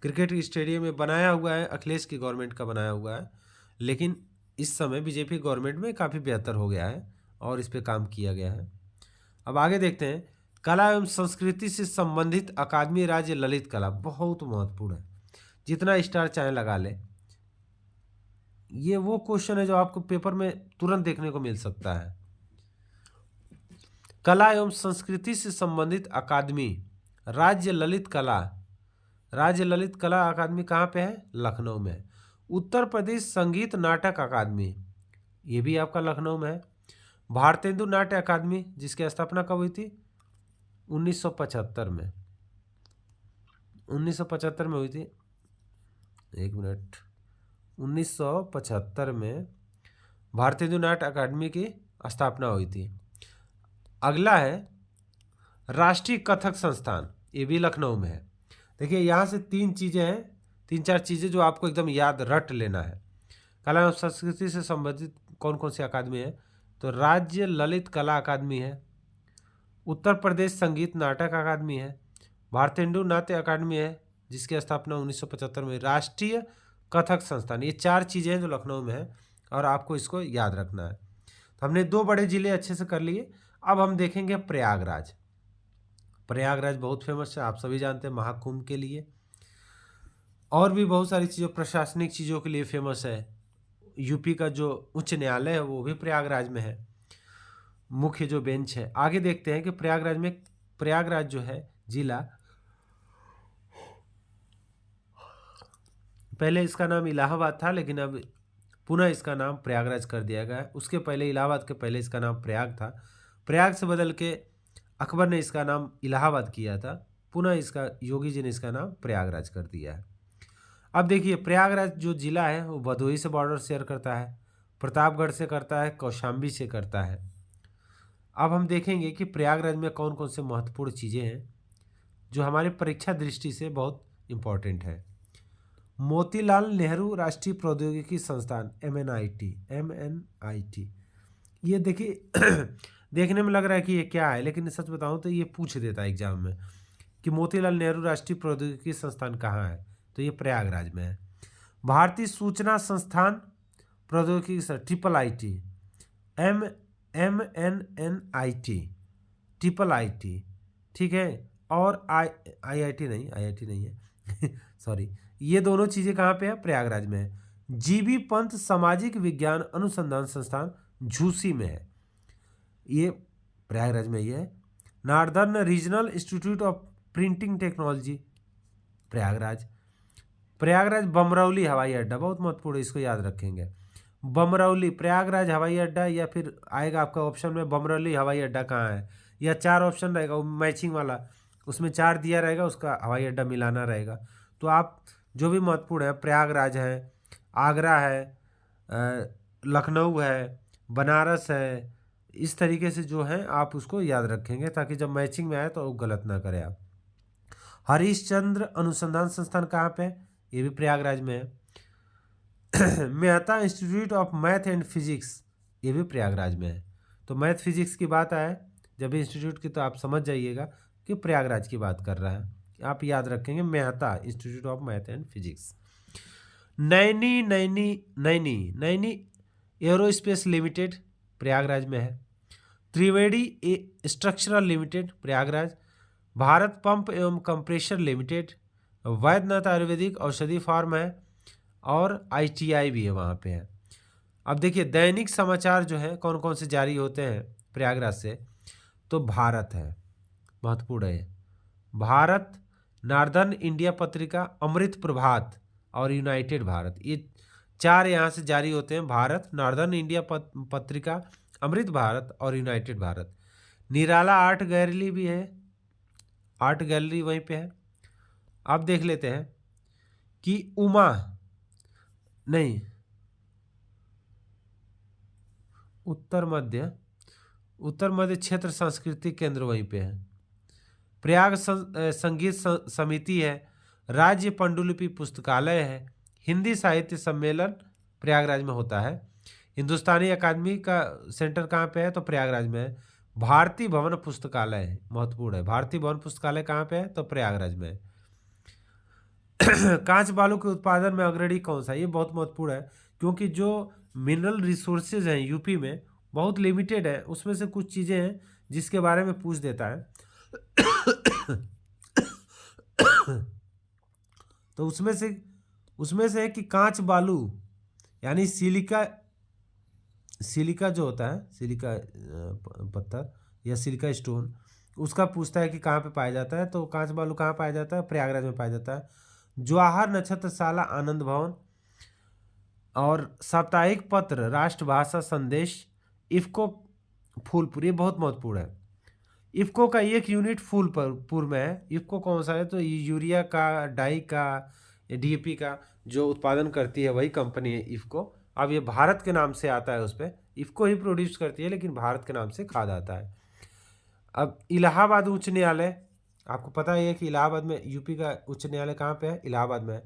क्रिकेट स्टेडियम में बनाया हुआ है, अखिलेश की गवर्नमेंट का बनाया हुआ है, लेकिन इस समय बीजेपी गवर्नमेंट में काफ़ी बेहतर हो गया है और इस पे काम किया गया है। अब आगे देखते हैं। कला एवं संस्कृति से संबंधित अकादमी राज्य ललित कला, बहुत महत्वपूर्ण है, जितना स्टार चाहे लगा ले। ये वो क्वेश्चन है जो आपको पेपर में तुरंत देखने को मिल सकता है। कला एवं संस्कृति से संबंधित अकादमी राज्य ललित कला, राज्य ललित कला अकादमी कहाँ पे है? लखनऊ में। उत्तर प्रदेश संगीत नाटक अकादमी, ये भी आपका लखनऊ में है। भारतेंदु नाट्य अकादमी, जिसकी स्थापना कब हुई थी? 1975 में, 1975 में हुई थी। एक मिनट, 1975 में भारतेंदु नाट्य अकादमी की स्थापना हुई थी। अगला है राष्ट्रीय कथक संस्थान, ये भी लखनऊ में है। देखिए यहाँ से 3 चीज़ें हैं, 3-4 चीज़ें जो आपको एकदम याद रट लेना है। कला एवं संस्कृति से संबंधित कौन कौन सी अकादमी है? तो राज्य ललित कला अकादमी है, उत्तर प्रदेश संगीत नाटक अकादमी है, भारतेंदु नाट्य अकादमी है जिसकी स्थापना 1975 में। राष्ट्रीय कथक संस्थान, ये 4 चीज़ें हैं जो लखनऊ में है और आपको इसको याद रखना है। तो हमने 2 बड़े जिले अच्छे से कर लिए। अब हम देखेंगे प्रयागराज। प्रयागराज बहुत फेमस है, आप सभी जानते हैं, महाकुंभ के लिए और भी बहुत सारी चीज़ों, प्रशासनिक चीज़ों के लिए फेमस है। यूपी का जो उच्च न्यायालय है वो भी प्रयागराज में है, मुख्य जो बेंच है। आगे देखते हैं कि प्रयागराज जो है जिला, पहले इसका नाम इलाहाबाद था लेकिन अब पुनः इसका नाम प्रयागराज कर दिया गया है। उसके पहले इलाहाबाद के पहले इसका नाम प्रयाग था। प्रयाग से बदल के अकबर ने इसका नाम इलाहाबाद किया था, पुनः इसका योगी जी ने इसका नाम प्रयागराज कर दिया है। अब देखिए प्रयागराज जो जिला है वो भदोही से बॉर्डर शेयर करता है, प्रतापगढ़ से करता है, कौशाम्बी से करता है। अब हम देखेंगे कि प्रयागराज में कौन कौन से महत्वपूर्ण चीज़ें हैं जो हमारी परीक्षा दृष्टि से बहुत इम्पोर्टेंट है। मोतीलाल नेहरू राष्ट्रीय प्रौद्योगिकी संस्थान MNIT, ये देखिए देखने में लग रहा है कि ये क्या है, लेकिन सच बताऊं तो ये पूछ देता है एग्जाम में कि मोतीलाल नेहरू राष्ट्रीय प्रौद्योगिकी संस्थान कहाँ है, तो ये प्रयागराज में है। भारतीय सूचना संस्थान प्रौद्योगिकी IIT, MNNIT, IIT, ठीक है। और IIT नहीं है सॉरी, ये दोनों चीज़ें कहाँ पे है, प्रयागराज में है। जीबी पंत सामाजिक विज्ञान अनुसंधान संस्थान झूसी में है, ये प्रयागराज में ही है। Northern regional institute of printing technology Prayagraj. Prayagraj Bamrauli हवाई अड्डा बहुत महत्वपूर्ण है, इसको याद रखेंगे। बमरौली प्रयागराज हवाई अड्डा, या फिर आएगा आपका ऑप्शन में बमरौली हवाई अड्डा कहाँ है, या 4 ऑप्शन रहेगा वो मैचिंग वाला, उसमें 4 दिया रहेगा, उसका हवाई अड्डा मिलाना रहेगा। तो आप जो भी महत्वपूर्ण है, प्रयागराज है, आगरा है, लखनऊ है, बनारस है, इस तरीके से जो है आप उसको याद रखेंगे ताकि जब मैचिंग में आए तो वो गलत ना करें आप। हरिश्चंद्र अनुसंधान संस्थान कहाँ पे है, ये भी प्रयागराज में है। Mehta institute of math and physics, ये भी प्रयागराज में है। तो मैथ फिजिक्स की बात आए जब भी इंस्टीट्यूट की, तो आप समझ जाइएगा कि प्रयागराज की बात कर रहा है। आप याद रखेंगे Mehta institute of math and physics. Naini aerospace limited Prayagraj में है। Triveni structural limited Prayagraj. Bharat pump एवं कंप्रेशर लिमिटेड, वैद्यनाथ आयुर्वेदिक औषधि फार्म है, और ITI भी है वहाँ पे है। अब देखिए दैनिक समाचार जो है कौन कौन से जारी होते हैं प्रयागराज से, तो भारत है, महत्वपूर्ण है भारत, नॉर्दर्न इंडिया पत्रिका, अमृत प्रभात और यूनाइटेड भारत, ये 4 यहाँ से जारी होते हैं। भारत, नॉर्दर्न इंडिया पत्रिका, अमृत भारत और यूनाइटेड भारत। निराला आर्ट गैलरी भी है, आर्ट गैलरी वहीं पे है। अब देख लेते हैं कि उत्तर मध्य क्षेत्र सांस्कृतिक केंद्र वहीं पे है। प्रयाग संगीत समिति है, राज्य पांडुलिपि पुस्तकालय है, हिंदी साहित्य सम्मेलन प्रयागराज में होता है। हिंदुस्तानी अकादमी का सेंटर कहाँ पे है, तो प्रयागराज में है। भारतीय भवन पुस्तकालय है, महत्वपूर्ण है, भारतीय भवन पुस्तकालय कहाँ पे है, तो प्रयागराज में है। कांच बालू के उत्पादन में अग्रणी कौन सा, ये बहुत महत्वपूर्ण है क्योंकि जो मिनरल रिसोर्सेज हैं यूपी में बहुत लिमिटेड है, उसमें से कुछ चीज़ें हैं जिसके बारे में पूछ देता है। तो उसमें से है कि कांच बालू यानी सिलिका जो होता है, सिलिका पत्थर या सिलिका स्टोन, उसका पूछता है कि कहाँ पे पाया जाता है, तो कांच बालू कहाँ पाया जाता है, प्रयागराज में पाया जाता है। जवाहर नक्षत्रशाला आनंद भवन और साप्ताहिक पत्र राष्ट्रभाषा संदेश, इफ्को फूलपुर, ये बहुत महत्वपूर्ण है। इफ्को का एक यूनिट फूलपुर में है। इफ्को कौन सा है, तो यूरिया का, डाई का, DAP का जो उत्पादन करती है वही कंपनी है इफ्को। अब ये भारत के नाम से आता है, उस पर इफ्को ही प्रोड्यूस करती है लेकिन भारत के नाम से खाद आता है। अब इलाहाबाद उच्च न्यायालय, आपको पता ही है कि इलाहाबाद में, यूपी का उच्च न्यायालय कहाँ पे है, इलाहाबाद में है।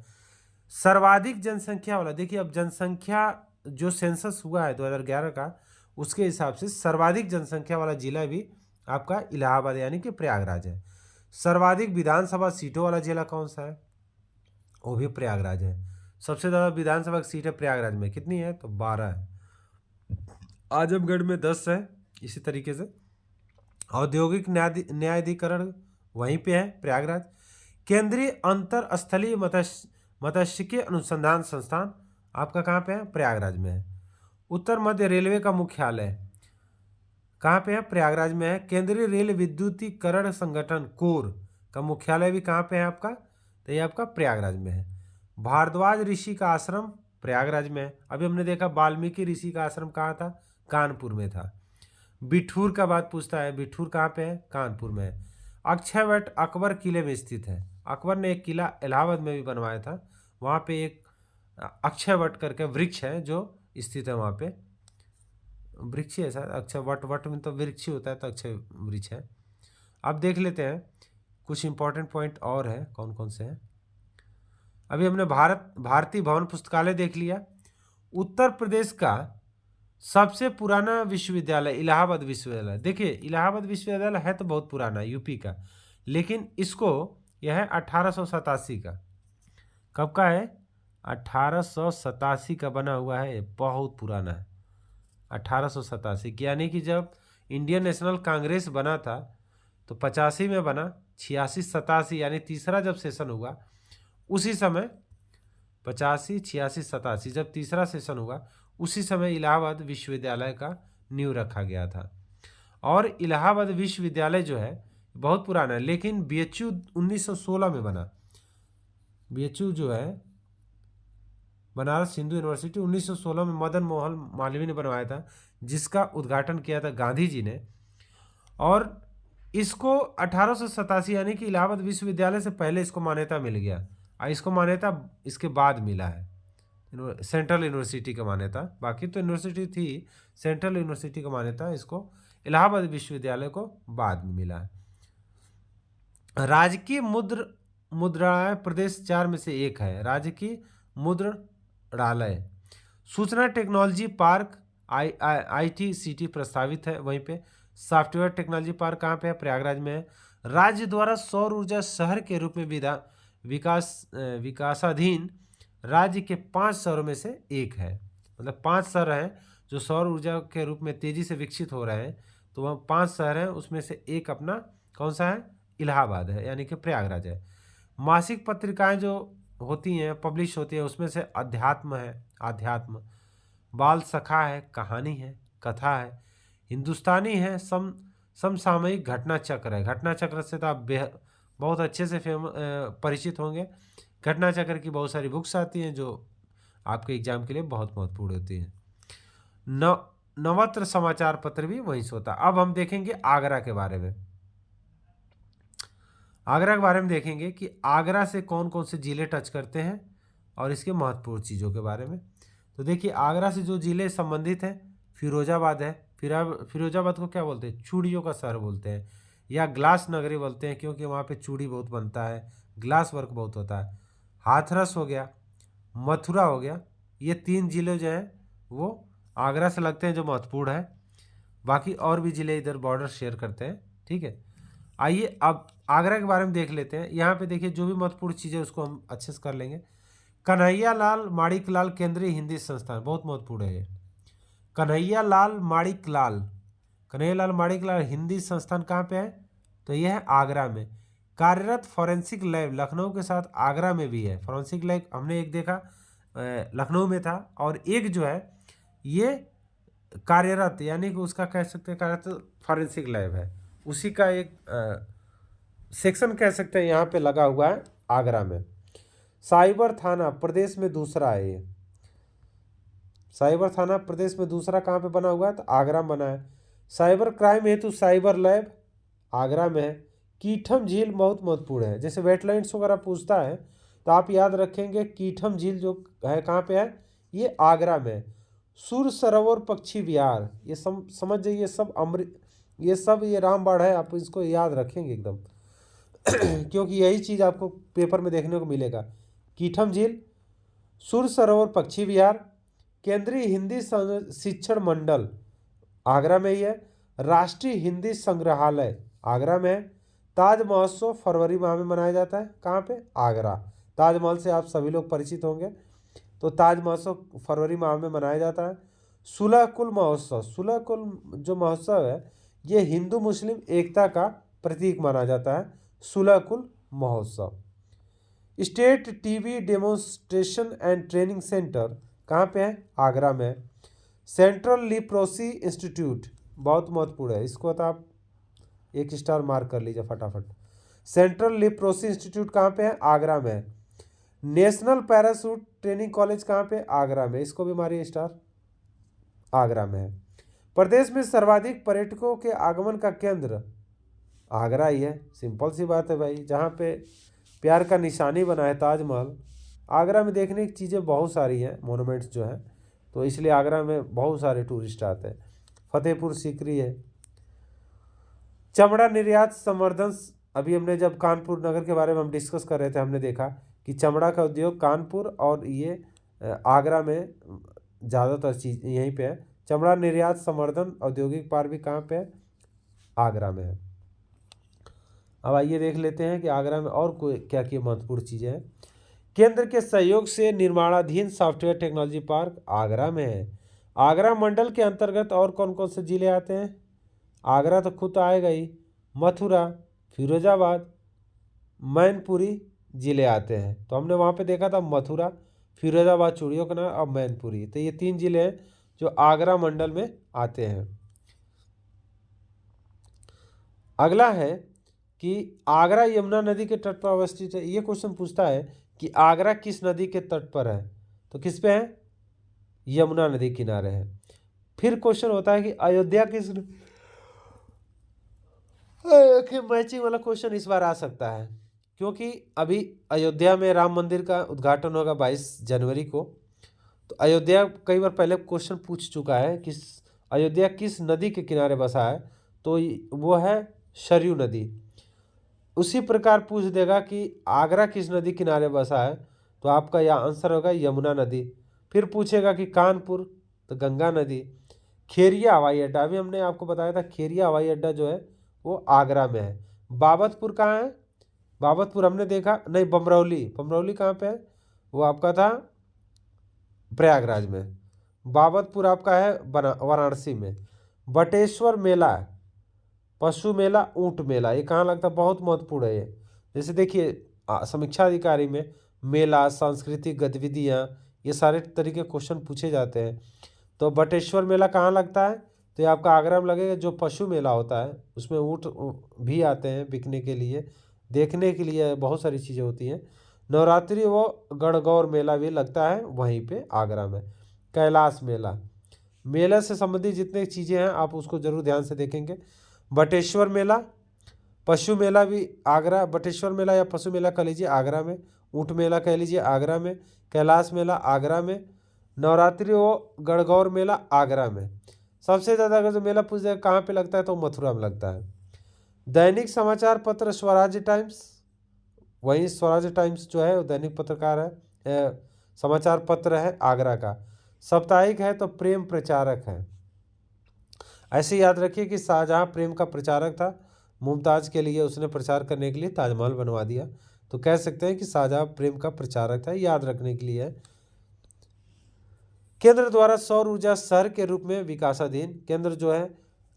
सर्वाधिक जनसंख्या वाला, देखिए अब जनसंख्या जो सेंसस हुआ है 2011 का, उसके हिसाब से सर्वाधिक जनसंख्या वाला जिला भी आपका इलाहाबाद यानी कि प्रयागराज है। सर्वाधिक विधानसभा सीटों वाला जिला कौन सा है? वो भी प्रयागराज है। सबसे ज़्यादा विधानसभा की सीटें प्रयागराज में कितनी है? तो 12 है। आजमगढ़ में 10 है। इसी तरीके से औद्योगिक न्यायाधिकरण वहीं पे है, प्रयागराज। केंद्रीय अंतर स्थलीय मत्स्यिकी अनुसंधान संस्थान आपका कहाँ पे है? प्रयागराज में है। उत्तर मध्य रेलवे का मुख्यालय कहाँ पे है? प्रयागराज में है। केंद्रीय रेल विद्युतीकरण संगठन कोर का मुख्यालय भी कहाँ पे है आपका? तो ये आपका प्रयागराज में है। भारद्वाज ऋषि का आश्रम प्रयागराज में है। अभी हमने देखा वाल्मीकि ऋषि का आश्रम कहाँ था? कानपुर में था। बिठूर का बात पूछता है, बिठूर कहाँ पे है? कानपुर में है। अक्षय वट अकबर किले में स्थित है। अकबर ने एक किला इलाहाबाद में भी बनवाया था, वहाँ पे एक अक्षय वट करके वृक्ष है जो स्थित है वहाँ पे। वृक्ष है शायद, अक्षय वट, वट में तो वृक्ष ही होता है, तो अक्षय वृक्ष है। अब देख लेते हैं कुछ इंपॉर्टेंट पॉइंट और है, कौन कौन से हैं। अभी हमने भारतीय भवन पुस्तकालय देख लिया। उत्तर प्रदेश का सबसे पुराना विश्वविद्यालय इलाहाबाद विश्वविद्यालय। देखिए इलाहाबाद विश्वविद्यालय है तो बहुत पुराना है, यूपी का, लेकिन इसको यह है 1887 का। कब का है? 1887 का बना हुआ है, बहुत पुराना है। 1887 यानी कि जब इंडियन नेशनल कांग्रेस बना था तो 85 में बना, 86 87 यानी तीसरा जब सेशन हुआ उसी समय 85 86 87 जब तीसरा सेशन हुआ उसी समय इलाहाबाद विश्वविद्यालय का नींव रखा गया था। और इलाहाबाद विश्वविद्यालय जो है बहुत पुराना है, लेकिन बीएचयू 1916 में बना। बीएचयू जो है बनारस हिंदू यूनिवर्सिटी 1916 में मदन मोहन मालवीय ने बनवाया था, जिसका उद्घाटन किया था गांधी जी ने। और इसको 1887 यानी कि इलाहाबाद विश्वविद्यालय से पहले इसको मान्यता मिल गया, और इसको मान्यता इसके बाद मिला है, सेंट्रल यूनिवर्सिटी का मान्यता। बाकी तो यूनिवर्सिटी थी, सेंट्रल यूनिवर्सिटी का मान्यता इसको इलाहाबाद विश्वविद्यालय को बाद में मिला है। राजकीय मुद्रालय प्रदेश 4 में से एक है। राजकीय मुद्रालय सूचना टेक्नोलॉजी पार्क ITCT प्रस्तावित है वहीं पे। सॉफ्टवेयर टेक्नोलॉजी पार्क कहाँ पे है? प्रयागराज में है। राज्य द्वारा सौर ऊर्जा शहर के रूप में विकासाधीन राज्य के 5 शहरों में से एक है। मतलब 5 शहर हैं जो सौर ऊर्जा के रूप में तेजी से विकसित हो रहे हैं, तो वह 5 शहर हैं, उसमें से एक अपना कौन सा है? इलाहाबाद है, यानी कि प्रयागराज है। मासिक पत्रिकाएं जो होती हैं, पब्लिश होती हैं, उसमें से अध्यात्म है, आध्यात्म, बाल सखा है, कहानी है, कथा है, हिंदुस्तानी है, समसामयिक घटना चक्र है। घटना चक्र से तो आप बहुत अच्छे से परिचित होंगे। घटना चक्र की बहुत सारी बुक्स आती हैं जो आपके एग्जाम के लिए बहुत महत्वपूर्ण होती हैं। नवत्र समाचार पत्र भी वहीं से होता है। अब हम देखेंगे आगरा के बारे में। आगरा के बारे में देखेंगे कि आगरा से कौन कौन से जिले टच करते हैं और इसके महत्वपूर्ण चीज़ों के बारे में। तो देखिए आगरा से जो जिले संबंधित हैं, फिरोजाबाद है। फिरोजाबाद को क्या बोलते हैं? चूड़ियों का शहर बोलते हैं, या ग्लास नगरी बोलते हैं, क्योंकि वहाँ पे चूड़ी बहुत बनता है, ग्लास वर्क बहुत होता है। हाथरस हो गया, मथुरा हो गया, ये 3 जिले जो हैं वो आगरा से लगते हैं, जो महत्वपूर्ण है। बाकी और भी ज़िले इधर बॉर्डर शेयर करते हैं, ठीक है। आइए अब आगरा के बारे में देख लेते हैं। यहाँ पे देखिए जो भी महत्वपूर्ण चीज़ें उसको हम अच्छे से कर लेंगे। कन्हैया लाल माणिक लाल केंद्रीय हिंदी संस्थान, बहुत महत्वपूर्ण है ये। कन्हैया लाल माणिक लाल हिंदी संस्थान कहाँ पे है? तो यह है आगरा में। कार्यरत फॉरेंसिक लैब लखनऊ के साथ आगरा में भी है। फॉरेंसिक लैब हमने एक देखा लखनऊ में था, और एक जो है ये कार्यरत, यानी कि उसका कह सकते हैं कार्यरत फॉरेंसिक लैब है, उसी का एक सेक्शन कह सकते हैं यहाँ पे लगा हुआ है आगरा में। साइबर थाना प्रदेश में दूसरा है ये। साइबर थाना प्रदेश में दूसरा कहाँ पे बना हुआ है? तो आगरा में बना है। साइबर क्राइम हेतु साइबर लैब आगरा में है। कीठम झील बहुत महत्वपूर्ण है। जैसे वेटलैंड्स वगैरह पूछता है तो आप याद रखेंगे कीठम झील जो है कहाँ पे है? ये आगरा में है। सुर सरोवर पक्षी विहार, ये समझ जाइए सब ये रामबाड़ है, आप इसको याद रखेंगे एकदम क्योंकि यही चीज़ आपको पेपर में देखने को मिलेगा। कीठम झील, सुर सरोवर पक्षी विहार, केंद्रीय हिंदी शिक्षण मंडल आगरा में ही है। राष्ट्रीय हिंदी संग्रहालय आगरा में है। ताज महोत्सव फरवरी माह में मनाया जाता है। कहाँ पे? आगरा। ताजमहल से आप सभी लोग परिचित होंगे, तो ताज महोत्सव फरवरी माह में मनाया जाता है। सुलह कुल महोत्सव, सुलह कुल जो महोत्सव है ये हिंदू मुस्लिम एकता का प्रतीक माना जाता है, सुलह कुल महोत्सव। State TB demonstration and training centre कहाँ पे है? आगरा में। सेंट्रल लिप्रोसी इंस्टीट्यूट बहुत महत्वपूर्ण है, इसको तो आप 1 स्टार मार्क कर लीजिए फटाफट। सेंट्रल लिप्रोसी इंस्टीट्यूट कहाँ पे है? आगरा में। नेशनल पैराशूट ट्रेनिंग कॉलेज कहाँ पे? आगरा में, इसको भी मारिए स्टार, आगरा में है। प्रदेश में सर्वाधिक पर्यटकों के आगमन का केंद्र आगरा ही है, सिंपल सी बात है भाई। जहाँ पे प्यार का निशानी बना है ताजमहल, आगरा में देखने की चीज़ें बहुत सारी हैं, मोनूमेंट्स जो हैं, तो इसलिए आगरा में बहुत सारे टूरिस्ट आते हैं। फतेहपुर सीकरी है। चमड़ा निर्यात संवर्धन, अभी हमने जब कानपुर नगर के बारे में हम डिस्कस कर रहे थे, हमने देखा कि चमड़ा का उद्योग कानपुर और ये आगरा में ज़्यादातर चीज़ यहीं पे है। चमड़ा निर्यात संवर्धन औद्योगिक पार्क भी कहाँ पे है? आगरा में है। अब आइए देख लेते हैं कि आगरा में और कोई क्या क्या महत्वपूर्ण चीज़ें हैं। केंद्र के सहयोग से निर्माणाधीन सॉफ्टवेयर टेक्नोलॉजी पार्क आगरा में है। आगरा मंडल के अंतर्गत और कौन कौन से जिले आते हैं? आगरा तो खुद आएगा ही, मथुरा, फिरोजाबाद, मैनपुरी जिले आते हैं। तो हमने वहाँ पे देखा था मथुरा, फिरोजाबाद चूड़ियों का नाम, और मैनपुरी, तो ये 3 जिले हैं जो आगरा मंडल में आते हैं। अगला है कि आगरा यमुना नदी के तट पर अवस्थित है। ये क्वेश्चन पूछता है कि आगरा किस नदी के तट पर है, तो किस पे है? यमुना नदी किनारे है। फिर क्वेश्चन होता है कि अयोध्या किस, मैचिंग वाला क्वेश्चन इस बार आ सकता है, क्योंकि अभी अयोध्या में राम मंदिर का उद्घाटन होगा 22 जनवरी को। तो अयोध्या कई बार पहले क्वेश्चन पूछ चुका है कि अयोध्या किस नदी के किनारे बसा है, तो वो है सरयू नदी। उसी प्रकार पूछ देगा कि आगरा किस नदी किनारे बसा है, तो आपका यह आंसर होगा यमुना नदी। फिर पूछेगा कि कानपुर, तो गंगा नदी। खेरिया हवाई अड्डा, अभी हमने आपको बताया था खेरिया हवाई अड्डा जो है वो आगरा में है। बाबतपुर कहाँ है? बाबतपुर हमने देखा नहीं, बमरौली, बमरौली कहाँ पे है? वो आपका था प्रयागराज में। बाबतपुर आपका है वाराणसी में। बटेश्वर मेला, पशु मेला, ऊंट मेला, ये कहाँ लगता है? बहुत महत्वपूर्ण है ये। जैसे देखिए समीक्षा अधिकारी में मेला, सांस्कृतिक गतिविधियाँ, ये सारे तरीके क्वेश्चन पूछे जाते हैं। तो बटेश्वर मेला कहाँ लगता है? तो ये आपका आगरा में लगेगा। जो पशु मेला होता है उसमें ऊँट भी आते हैं बिकने के लिए, देखने के लिए बहुत सारी चीज़ें होती हैं। नवरात्रि व गणगौर मेला भी लगता है वहीं पे आगरा में। कैलाश मेला, मेला से संबंधित जितने चीज़ें हैं आप उसको जरूर ध्यान से देखेंगे। बटेश्वर मेला, पशु मेला भी आगरा, बटेश्वर मेला या पशु मेला कह लीजिए आगरा में, ऊँट मेला कह लीजिए आगरा में, कैलाश मेला आगरा में, नवरात्रि व गणगौर मेला आगरा में। सबसे ज़्यादा अगर जो मेला पूछ जाए कहाँ पे लगता है, तो मथुरा में लगता है। दैनिक समाचार पत्र स्वराज्य टाइम्स, वही स्वराज्य टाइम्स जो है वो दैनिक पत्रकार है, समाचार पत्र है आगरा का। साप्ताहिक है तो प्रेम प्रचारक है। ऐसे याद रखिए कि शाहजहाँ प्रेम का प्रचारक था, मुमताज़ के लिए उसने प्रचार करने के लिए ताजमहल बनवा दिया, तो कह सकते हैं कि शाहजहाँ प्रेम का प्रचारक था, याद रखने के लिए है। केंद्र द्वारा सौर ऊर्जा शहर के रूप में विकासाधीन, केंद्र जो है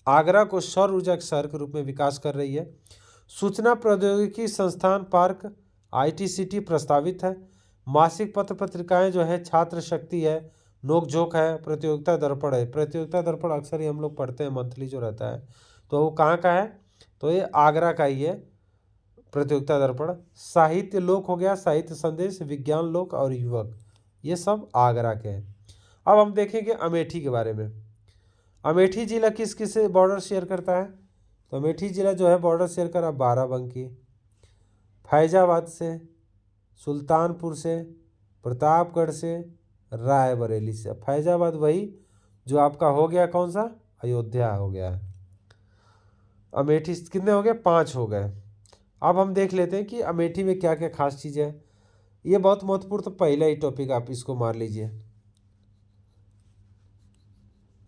आगरा को सौर ऊर्जा के शहर के रूप में विकास कर रही है। सूचना प्रौद्योगिकी संस्थान पार्क ITCT प्रस्तावित है। मासिक पत्र पत्रिकाएं जो है छात्र शक्ति है, नोक झोंक है, प्रतियोगिता दर्पण है। प्रतियोगिता दर्पण अक्सर ही हम लोग पढ़ते हैं, मंथली जो रहता है, तो वो कहाँ का है? तो ये आगरा का ही है प्रतियोगिता दर्पण। साहित्य लोक हो गया, साहित्य संदेश, विज्ञान लोक और युवक, ये सब आगरा के हैं। अब हम देखेंगे अमेठी के बारे में। अमेठी जिला किस किस से बॉर्डर शेयर करता है? तो अमेठी जिला जो है बॉर्डर शेयर कर रहा बाराबंकी, फैजाबाद से, सुल्तानपुर से, प्रतापगढ़ से, रायबरेली से। फैजाबाद वही जो आपका हो गया कौन सा? अयोध्या हो गया है। अमेठी कितने हो गए? 5 हो गए। अब हम देख लेते हैं कि अमेठी में क्या क्या खास चीज़ें हैं। ये बहुत महत्वपूर्ण, तो पहला ही टॉपिक आप इसको मार लीजिए।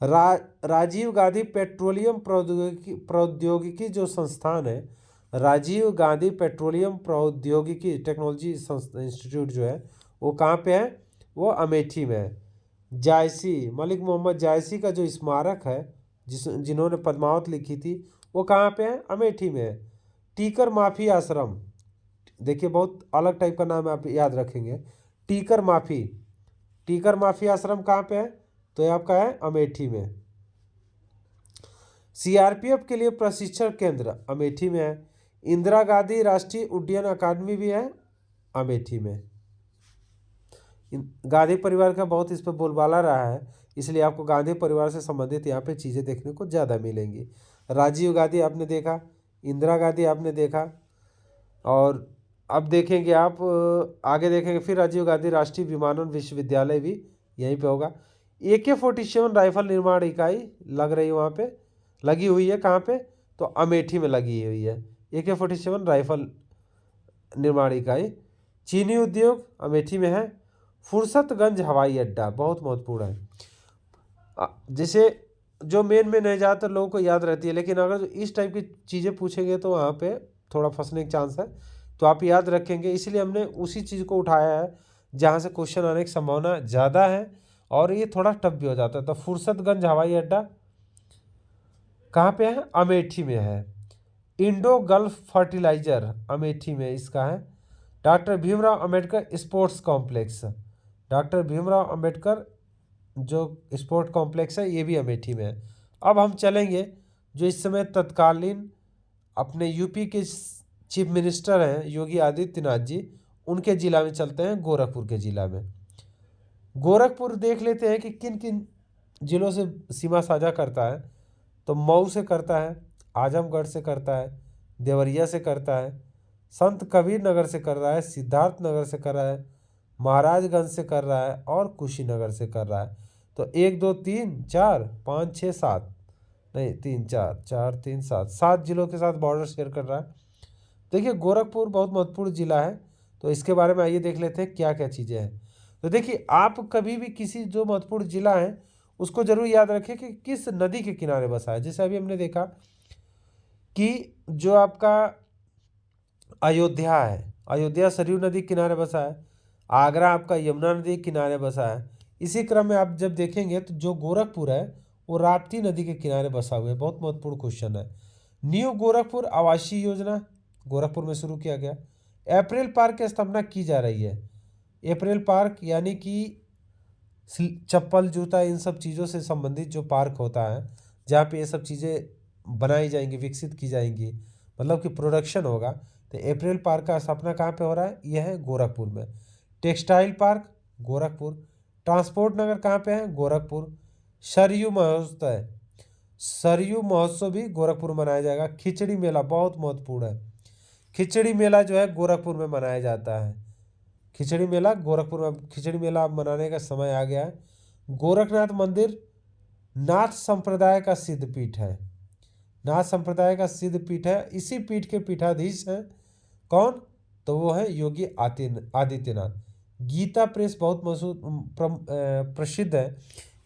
राजीव गांधी पेट्रोलियम प्रौद्योगिकी जो संस्थान है राजीव गांधी पेट्रोलियम प्रौद्योगिकी टेक्नोलॉजी इंस्टीट्यूट जो है वो कहाँ पे है, वो अमेठी में है। जायसी, मलिक मोहम्मद जायसी का जो स्मारक है जिन्होंने पद्मावत लिखी थी, वो कहाँ पे है, अमेठी में है। टीकर माफी आश्रम, देखिए बहुत अलग टाइप का नाम है, आप याद रखेंगे। टीकर माफी, टीकर माफी आश्रम कहाँ पे है, तो ये आपका है अमेठी में। सीआरपीएफ के लिए प्रशिक्षण केंद्र अमेठी में है। इंदिरा गांधी राष्ट्रीय उड्डयन अकादमी भी है अमेठी में। गांधी परिवार का बहुत इस पर बोलबाला रहा है, इसलिए आपको गांधी परिवार से संबंधित यहाँ पे चीज़ें देखने को ज़्यादा मिलेंगी। राजीव गांधी आपने देखा, इंदिरा गांधी आपने देखा, और अब देखेंगे आप आगे देखेंगे फिर राजीव गांधी राष्ट्रीय विमानन विश्वविद्यालय भी यहीं पे होगा। AK-47 राइफल निर्माण इकाई लग रही है वहाँ पे, लगी हुई है कहाँ पे, तो अमेठी में लगी हुई है AK-47 राइफल निर्माण इकाई। चीनी उद्योग अमेठी में है। फुर्सतगंज हवाई अड्डा बहुत महत्वपूर्ण है। जैसे जो मेन में नहीं ज़्यादातर लोगों को याद रहती है, लेकिन अगर इस टाइप की चीज़ें पूछेंगे तो वहाँ पे थोड़ा फंसने का चांस है, तो आप याद रखेंगे। इसलिए हमने उसी चीज़ को उठाया है जहाँ से क्वेश्चन आने की संभावना ज़्यादा है और ये थोड़ा टफ भी हो जाता है। तो फुर्सतगंज हवाई अड्डा कहाँ पे है, अमेठी में है। इंडो गल्फ फर्टिलाइजर अमेठी में इसका है। Doctor Bhimrao Ambedkar sports complex, doctor Bhimrao Ambedkar जो स्पोर्ट कॉम्प्लेक्स है ये भी अमेठी में है। अब हम चलेंगे जो इस समय तत्कालीन अपने यूपी के चीफ मिनिस्टर हैं योगी आदित्यनाथ जी, उनके ज़िला में चलते हैं, गोरखपुर के ज़िला में। गोरखपुर देख लेते हैं कि किन किन ज़िलों से सीमा साझा करता है। तो मऊ से करता है, आजमगढ़ से करता है, देवरिया से करता है, संत कबीर नगर से कर रहा है, सिद्धार्थ नगर से कर रहा है, महाराजगंज से कर रहा है और कुशीनगर से कर रहा है। तो 1 2 3 4 5 6 7 नहीं 3 4 4 3 7 7 जिलों के साथ बॉर्डर शेयर कर रहा है। देखिए गोरखपुर बहुत महत्वपूर्ण जिला है, तो इसके बारे में आइए देख लेते हैं क्या क्या चीज़ें हैं। तो देखिए आप कभी भी किसी जो महत्वपूर्ण जिला है उसको जरूर याद रखें कि किस नदी के किनारे बसा है। जैसे अभी हमने देखा कि जो आपका अयोध्या है, अयोध्या सरयू नदी किनारे बसा है। आगरा आपका यमुना नदी के किनारे बसा है। इसी क्रम में आप जब देखेंगे तो जो गोरखपुर है वो राप्ती नदी के किनारे बसा हुआ है। बहुत महत्वपूर्ण क्वेश्चन है। न्यू गोरखपुर आवासीय योजना गोरखपुर में शुरू किया गया। अप्रैल पार्क की स्थापना की जा रही है। अप्रैल पार्क यानी कि चप्पल जूता इन सब चीज़ों से संबंधित जो पार्क होता है जहाँ पे ये सब चीज़ें बनाई जाएंगी, विकसित की जाएंगी, मतलब कि प्रोडक्शन होगा। तो अप्रैल पार्क का स्थापना कहाँ पे हो रहा है, यह है गोरखपुर में। Textile park Gorakhpur. ट्रांसपोर्ट नगर कहाँ पे है, गोरखपुर। सरयू महोत्सव, सरयू महोत्सव भी गोरखपुर मनाया जाएगा। खिचड़ी मेला बहुत महत्वपूर्ण है। खिचड़ी मेला जो है गोरखपुर में मनाया जाता है। खिचड़ी मेला गोरखपुर में, खिचड़ी मेला मनाने का समय आ गया है। गोरखनाथ मंदिर नाथ संप्रदाय का सिद्ध पीठ है। नाथ संप्रदाय का सिद्ध पीठ है। इसी पीठ के पीठाधीश हैं कौन, तो वो है योगी आदित्यनाथ। गीता प्रेस बहुत प्रसिद्ध है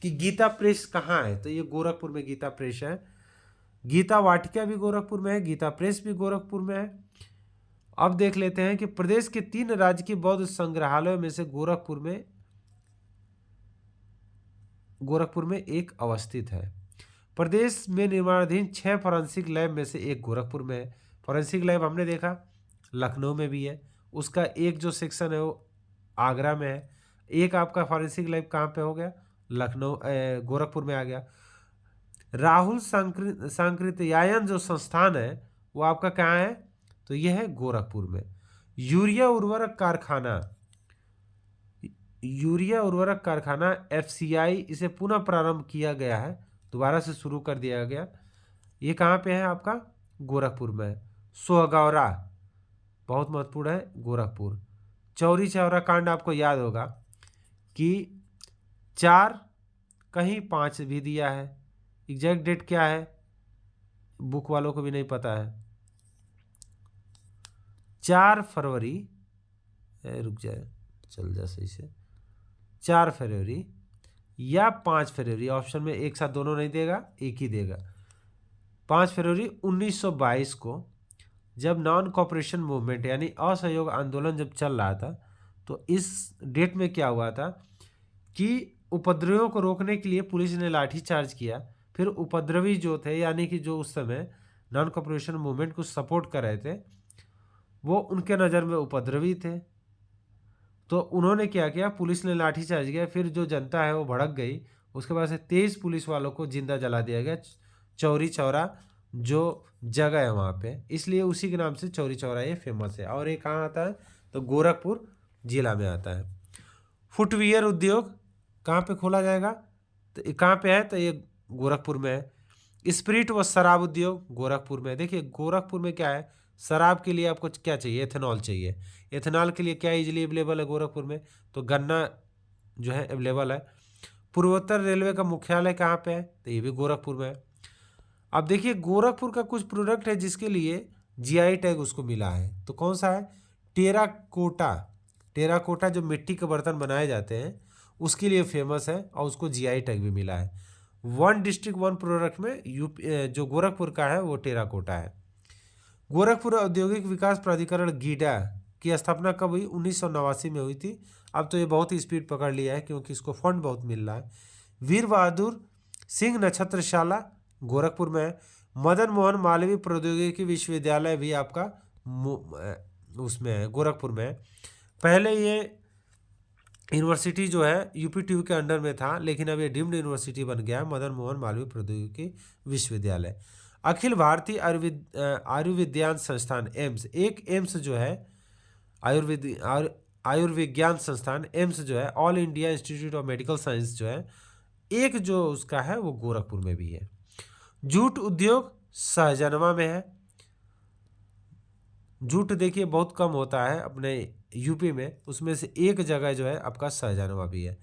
कि गीता प्रेस कहाँ है, तो ये गोरखपुर में गीता प्रेस है। गीता वाटिका भी गोरखपुर में है, गीता प्रेस भी गोरखपुर में है। अब देख लेते हैं कि प्रदेश के 3 राजकीय बौद्ध संग्रहालयों में से गोरखपुर में एक अवस्थित है। प्रदेश में निर्माणाधीन 6 फॉरेंसिक लैब में से एक गोरखपुर में है। फॉरेंसिक लैब हमने देखा लखनऊ में भी है, उसका एक जो सेक्शन है वो आगरा में है। एक आपका फॉरेंसिक लैब कहाँ पे हो गया, लखनऊ गोरखपुर में आ गया। राहुल सांकृत्यायन जो संस्थान है वो आपका कहाँ है, तो यह है गोरखपुर में। यूरिया उर्वरक कारखाना, यूरिया उर्वरक कारखाना FCI, इसे पुनः प्रारंभ किया गया है, दोबारा से शुरू कर दिया गया। ये कहाँ पे है आपका, गोरखपुर में। सोहगौरा बहुत महत्वपूर्ण है, गोरखपुर। चौरी चौरा कांड आपको याद होगा कि 4 कहीं 5 भी दिया है। एग्जैक्ट डेट क्या है बुक वालों को भी नहीं पता है। 4 फरवरी, रुक जाए चल जा सही से, 4 फरवरी या 5 फरवरी, ऑप्शन में एक साथ दोनों नहीं देगा, एक ही देगा। 5 फरवरी 1922 को जब नॉन कॉपरेशन मूवमेंट यानी असहयोग आंदोलन जब चल रहा था, तो इस डेट में क्या हुआ था कि उपद्रवियों को रोकने के लिए पुलिस ने लाठीचार्ज किया। फिर उपद्रवी जो थे, यानी कि जो उस समय नॉन कॉपरेशन मूवमेंट को सपोर्ट कर रहे थे, वो उनके नज़र में उपद्रवी थे। तो उन्होंने क्या किया, पुलिस ने लाठीचार्ज किया। फिर जो जनता है वो भड़क गई। उसके बाद से 23 पुलिस वालों को जिंदा जला दिया गया। चौरी चौरा जो जगह है वहाँ पे, इसलिए उसी के नाम से चौरी चौरा ये फेमस है। और ये कहाँ आता है, तो गोरखपुर जिला में आता है। फुटवियर उद्योग कहाँ पे खोला जाएगा, तो ये कहाँ पे है, तो ये गोरखपुर में है। स्पिरिट व शराब उद्योग गोरखपुर में है। देखिए गोरखपुर में क्या है, शराब के लिए आपको क्या चाहिए, एथेनॉल चाहिए। एथेनॉल के लिए क्या इजीली अवेलेबल है गोरखपुर में, तो गन्ना जो है अवेलेबल है। पूर्वोत्तर रेलवे का मुख्यालय कहाँ पे है, तो ये भी गोरखपुर में है। अब देखिए गोरखपुर का कुछ प्रोडक्ट है जिसके लिए जीआई टैग उसको मिला है, तो कौन सा है, टेराकोटा। टेराकोटा जो मिट्टी के बर्तन बनाए जाते हैं उसके लिए फेमस है, और उसको जीआई टैग भी मिला है। वन डिस्ट्रिक्ट वन प्रोडक्ट में यूपी जो गोरखपुर का है वो टेराकोटा है। गोरखपुर औद्योगिक विकास प्राधिकरण गीडा की स्थापना कब हुई, 1989 में हुई थी। अब तो ये बहुत ही स्पीड पकड़ लिया है क्योंकि इसको फंड बहुत मिल रहा है। वीर बहादुर सिंह नक्षत्रशाला गोरखपुर में है। मदन मोहन मालवीय प्रौद्योगिकी विश्वविद्यालय भी आपका उसमें है, गोरखपुर में है। पहले ये यूनिवर्सिटी जो है यूपीटीयू के अंडर में था, लेकिन अब ये डीम्ड यूनिवर्सिटी बन गया है, मदन मोहन मालवीय प्रौद्योगिकी विश्वविद्यालय। अखिल भारतीय आयुर्विज्ञान संस्थान एम्स, एक एम्स जो है आयुर्विज्ञान संस्थान एम्स जो है, all India institute of medical science जो है, एक जो उसका है वो गोरखपुर में भी है। जूट उद्योग सहजनवा में है। जूट देखिए बहुत कम होता है अपने यूपी में, उसमें से एक जगह जो है आपका सहजनवा भी है।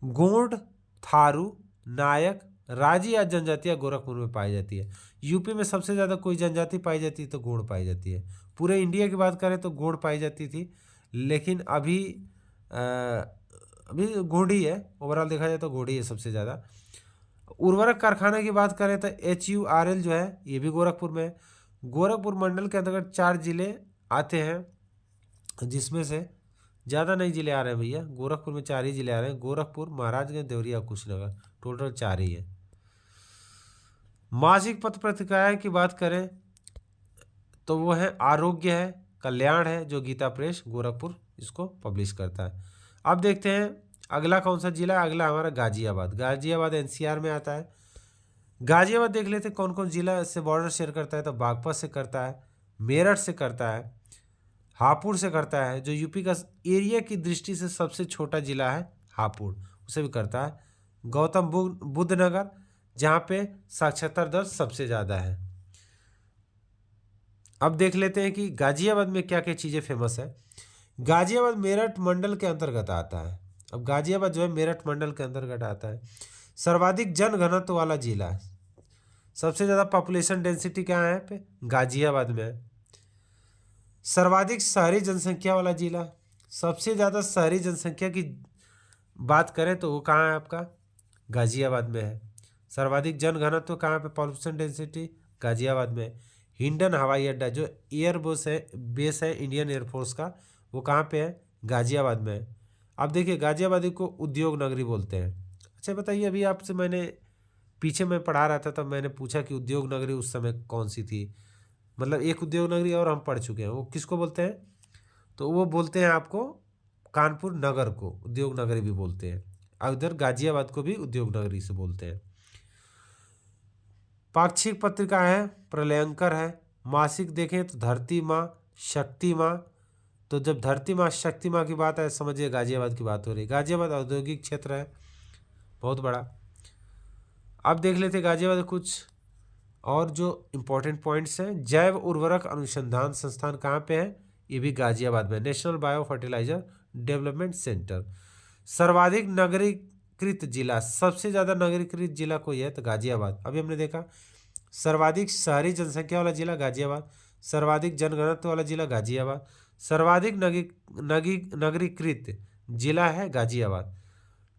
गोंड, थारू, नायक, राजी या जनजातियाँ गोरखपुर में पाई जाती है। यूपी में सबसे ज़्यादा कोई जनजाति पाई जाती है तो गोंड पाई जाती है। पूरे इंडिया की बात करें तो गोंड पाई जाती थी, लेकिन अभी गोंड ही है। ओवरऑल देखा जाए तो गोंड ही है सबसे ज़्यादा। उर्वरक कारखाना की बात करें तो HURL जो है ये भी गोरखपुर में है। गोरखपुर मंडल के अंतर्गत 4 जिले आते हैं, जिसमें से ज़्यादा नहीं जिले आ रहे हैं भैया, गोरखपुर में 4 ही जिले आ रहे हैं, गोरखपुर, महाराजगंज, देवरिया, कुशीनगर, टोटल 4 ही है। मासिक पत्र पत्रिकाएँ की बात करें तो वो है आरोग्य है, कल्याण है, जो गीता प्रेस गोरखपुर इसको पब्लिश करता है। अब देखते हैं अगला कौन सा जिला है। अगला हमारा गाजियाबाद। गाजियाबाद NCR में आता है। गाजियाबाद देख लेते हैं कौन कौन जिला से बॉर्डर शेयर करता है, तो बागपत से करता है, मेरठ से करता है, हापुड़ से करता है, जो यूपी का एरिया की दृष्टि से सबसे छोटा जिला है हापुड़, उसे भी करता है। गौतम बुद्ध नगर, जहाँ पे साक्षरता दर सबसे ज़्यादा है। अब देख लेते हैं कि गाजियाबाद में क्या क्या चीज़ें फेमस है। गाजियाबाद मेरठ मंडल के अंतर्गत आता है। अब गाजियाबाद जो है मेरठ मंडल के अंतर्गत आता है। सर्वाधिक जन घनत्व वाला जिला है, सबसे ज़्यादा पॉपुलेशन डेंसिटी क्या है पे, गाजियाबाद में है। सर्वाधिक शहरी जनसंख्या वाला जिला, सबसे ज़्यादा शहरी जनसंख्या की बात करें तो वो कहाँ है आपका, गाजियाबाद में है। सर्वाधिक जन घनत्व कहाँ पे, पॉपुलेशन डेंसिटी गाजियाबाद में। हिंडन हवाई अड्डा जो बेस है इंडियन एयरफोर्स का, वो कहाँ पे है, गाजियाबाद में है। अब देखिए गाजियाबादी को उद्योग नगरी बोलते हैं। अच्छा बताइए, अभी आपसे मैंने पीछे मैं पढ़ा रहा था तब मैंने पूछा कि उद्योग नगरी उस समय कौन सी थी, मतलब एक उद्योग नगरी और हम पढ़ चुके हैं, वो किसको बोलते हैं, तो वो बोलते हैं आपको कानपुर नगर को उद्योग नगरी भी बोलते हैं, और उधर गाजियाबाद को भी उद्योग नगरी से बोलते हैं। पाक्षिक पत्रिका है, प्रलयंकर है। मासिक देखें तो धरती माँ, शक्ति माँ, तो जब धरती माँ शक्ति माँ की बात है समझिए गाजियाबाद की बात हो रही है। गाजियाबाद औद्योगिक क्षेत्र है बहुत बड़ा। अब देख लेते गाजियाबाद कुछ और जो इम्पोर्टेंट पॉइंट्स हैं। जैव उर्वरक अनुसंधान संस्थान कहाँ पे है, ये भी गाजियाबाद में, national bio fertiliser development centre. सर्वाधिक नगरीकृत जिला, सबसे ज़्यादा नगरीकृत जिला कोई है तो गाजियाबाद। अभी हमने देखा सर्वाधिक शहरी जनसंख्या वाला जिला गाजियाबाद, सर्वाधिक जनघनत्व वाला जिला गाजियाबाद, सर्वाधिक नगरीकृत जिला है गाजियाबाद।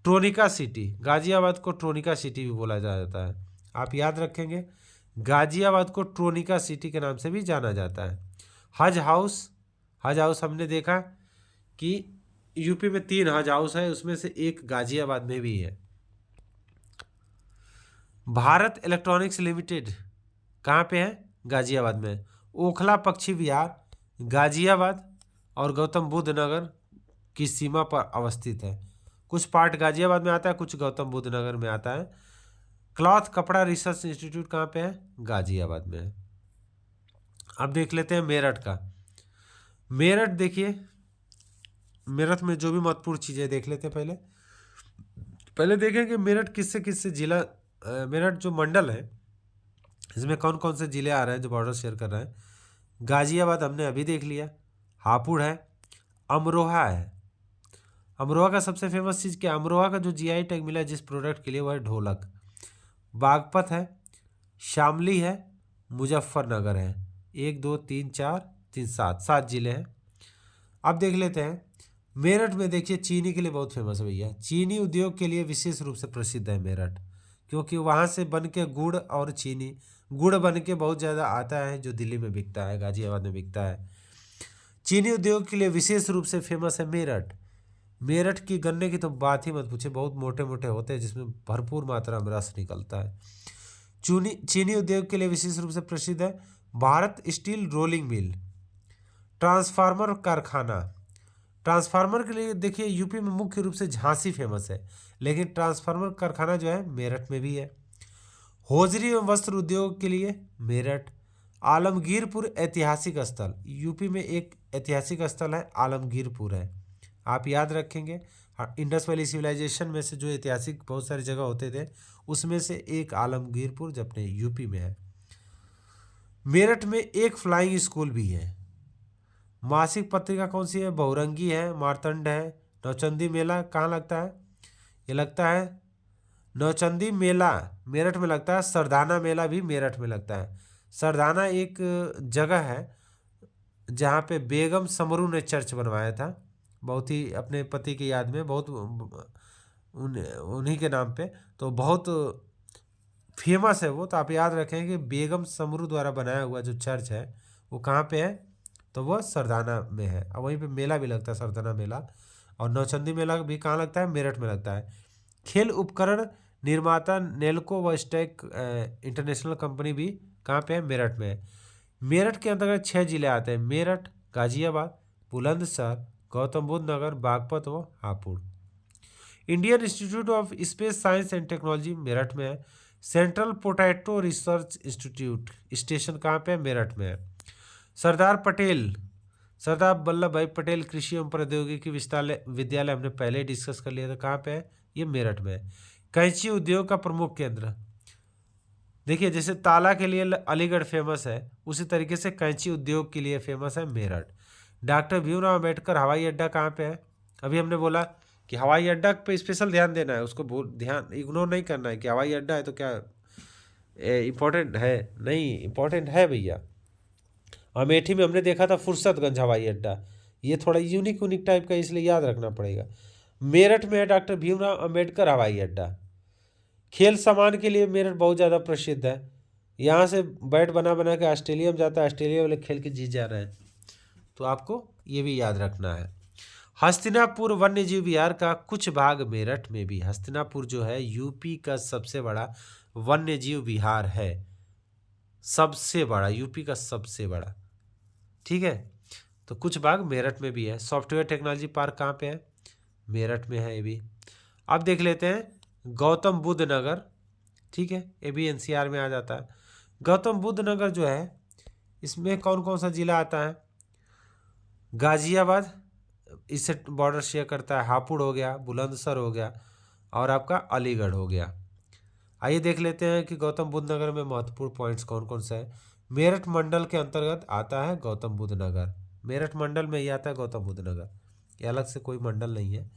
ट्रोनिका सिटी, गाजियाबाद को ट्रोनिका सिटी भी बोला जाता है, आप याद रखेंगे। गाजियाबाद को ट्रोनिका सिटी के नाम से भी जाना जाता है। हज हाउस हमने देखा कि यूपी में 3 हज हाउस है, उसमें से एक गाजियाबाद में भी है। भारत इलेक्ट्रॉनिक्स लिमिटेड कहाँ पे है? गाजियाबाद में। ओखला पक्षी विहार गाजियाबाद और गौतम बुद्ध नगर की सीमा पर अवस्थित है। कुछ पार्ट गाजियाबाद में आता है, कुछ गौतम बुद्ध नगर में आता है। क्लॉथ कपड़ा रिसर्च इंस्टीट्यूट कहाँ पे है? गाजियाबाद में है। अब देख लेते हैं मेरठ का। मेरठ देखिए, मेरठ में जो भी महत्वपूर्ण चीज़ें देख लेते हैं। पहले देखें कि मेरठ किससे किससे जिला, मेरठ जो मंडल है इसमें कौन कौन से जिले आ रहे हैं जो बॉर्डर शेयर कर रहे हैं। गाजियाबाद हमने अभी देख लिया, हापुड़ है, अमरोहा है। अमरोहा का सबसे फेमस चीज़ क्या? अमरोहा का जो जीआई टैग मिला है जिस प्रोडक्ट के लिए, वह है ढोलक। बागपत है, शामली है, मुजफ्फरनगर है। 1 2 3 4 3 7 जिले हैं। अब देख लेते हैं मेरठ में। देखिए चीनी के लिए बहुत फेमस है भैया। चीनी उद्योग के लिए विशेष रूप से प्रसिद्ध है मेरठ, क्योंकि वहाँ से बन के गुड़ और चीनी, गुड़ बन के बहुत ज़्यादा आता है जो दिल्ली में बिकता है, गाजियाबाद में बिकता है। चीनी उद्योग के लिए विशेष रूप से फेमस है मेरठ। मेरठ की गन्ने की तो बात ही मत पूछे, बहुत मोटे मोटे होते हैं जिसमें भरपूर मात्रा में रस निकलता है। चीनी उद्योग के लिए विशेष रूप से प्रसिद्ध है Bharat steel rolling mill. Transformer कारखाना, ट्रांसफार्मर के लिए देखिए यूपी में मुख्य रूप से झांसी फेमस है, लेकिन ट्रांसफार्मर कारखाना जो है मेरठ में भी है। होजरी एवं वस्त्र उद्योग के लिए मेरठ। आलमगीरपुर ऐतिहासिक स्थल, यूपी में एक ऐतिहासिक स्थल है आलमगीरपुर है, आप याद रखेंगे। इंडस वैली सिविलाइजेशन में से जो ऐतिहासिक बहुत सारी जगह होते थे उसमें से एक आलमगीरपुर जो अपने यूपी में है। मेरठ में एक फ्लाइंग स्कूल भी है। मासिक पत्रिका कौन सी है? बहुरंगी है, मार्तंड है। नौचंदी मेला कहाँ लगता है? ये लगता है नौचंदी मेला मेरठ में लगता है। सरदाना मेला भी मेरठ में लगता है। सरदाना एक जगह है जहाँ पे बेगम समरू ने चर्च बनवाया था, बहुत ही अपने पति की याद में, बहुत उन्हीं के नाम पे, तो बहुत फेमस है वो। तो आप याद रखें कि बेगम समरू द्वारा बनाया हुआ जो चर्च है वो कहाँ पे है? तो वो सरदाना में है। और वहीं पे मेला भी लगता है, सरदाना मेला। और नौचंदी मेला भी कहाँ लगता है? मेरठ में लगता है। खेल उपकरण निर्माता नेल्को व स्टेक इंटरनेशनल कंपनी भी कहाँ पे है? मेरठ में है। मेरठ के अंतर्गत 6 जिले आते हैं, मेरठ, गाजियाबाद, बुलंदशहर, गौतम बुद्ध नगर, बागपत व Hapur. Indian institute of space science and technology Meerut में है। Central potato research institute station कहाँ पे है? मेरठ में है। सरदार वल्लभ भाई पटेल कृषि एवं प्रौद्योगिकी विद्यालय हमने पहले डिस्कस कर लिया था, कहाँ पे है? ये मेरठ में है। कैंची उद्योग का प्रमुख केंद्र, देखिए जैसे ताला के लिए अलीगढ़ फेमस है, उसी तरीके से कैंची उद्योग के लिए फेमस है मेरठ। डॉक्टर भीमराव अम्बेडकर हवाई अड्डा कहाँ पे है? अभी हमने बोला कि हवाई अड्डा पे स्पेशल ध्यान देना है, उसको ध्यान इग्नोर नहीं करना है कि हवाई अड्डा है तो क्या इम्पोर्टेंट है, नहीं इम्पोर्टेंट है भैया। अमेठी में हमने देखा था फुर्सतगंज हवाई अड्डा, ये थोड़ा यूनिक टाइप का, इसलिए याद रखना पड़ेगा। मेरठ में है डॉक्टर भीमराव अम्बेडकर हवाई अड्डा। खेल सामान के लिए मेरठ बहुत ज़्यादा प्रसिद्ध है। यहाँ से बैट बना बना के ऑस्ट्रेलिया में जाता है, ऑस्ट्रेलिया वाले खेल के जीत जा रहे हैं, तो आपको ये भी याद रखना है। हस्तिनापुर वन्य जीव विहार का कुछ भाग मेरठ में भी। हस्तिनापुर जो है यूपी का सबसे बड़ा वन्य जीव विहार है, सबसे बड़ा, यूपी का सबसे बड़ा, ठीक है। तो कुछ भाग मेरठ में भी है। सॉफ्टवेयर टेक्नोलॉजी पार्क कहाँ पे है? मेरठ में है ये भी। अब देख लेते हैं गौतम बुद्ध नगर, ठीक है, ये भी एनसीआर में आ जाता है। गौतम बुद्ध नगर जो है इसमें कौन कौन सा जिला आता है? गाजियाबाद इससे बॉर्डर शेयर करता है, हापुड़ हो गया, बुलंदशहर हो गया और आपका अलीगढ़ हो गया। आइए देख लेते हैं कि गौतम बुद्ध नगर में महत्वपूर्ण पॉइंट्स कौन कौन सा है। मेरठ मंडल के अंतर्गत आता है गौतम बुद्ध नगर, मेरठ मंडल में ही आता है गौतम बुद्ध नगर, ये अलग से कोई मंडल नहीं है।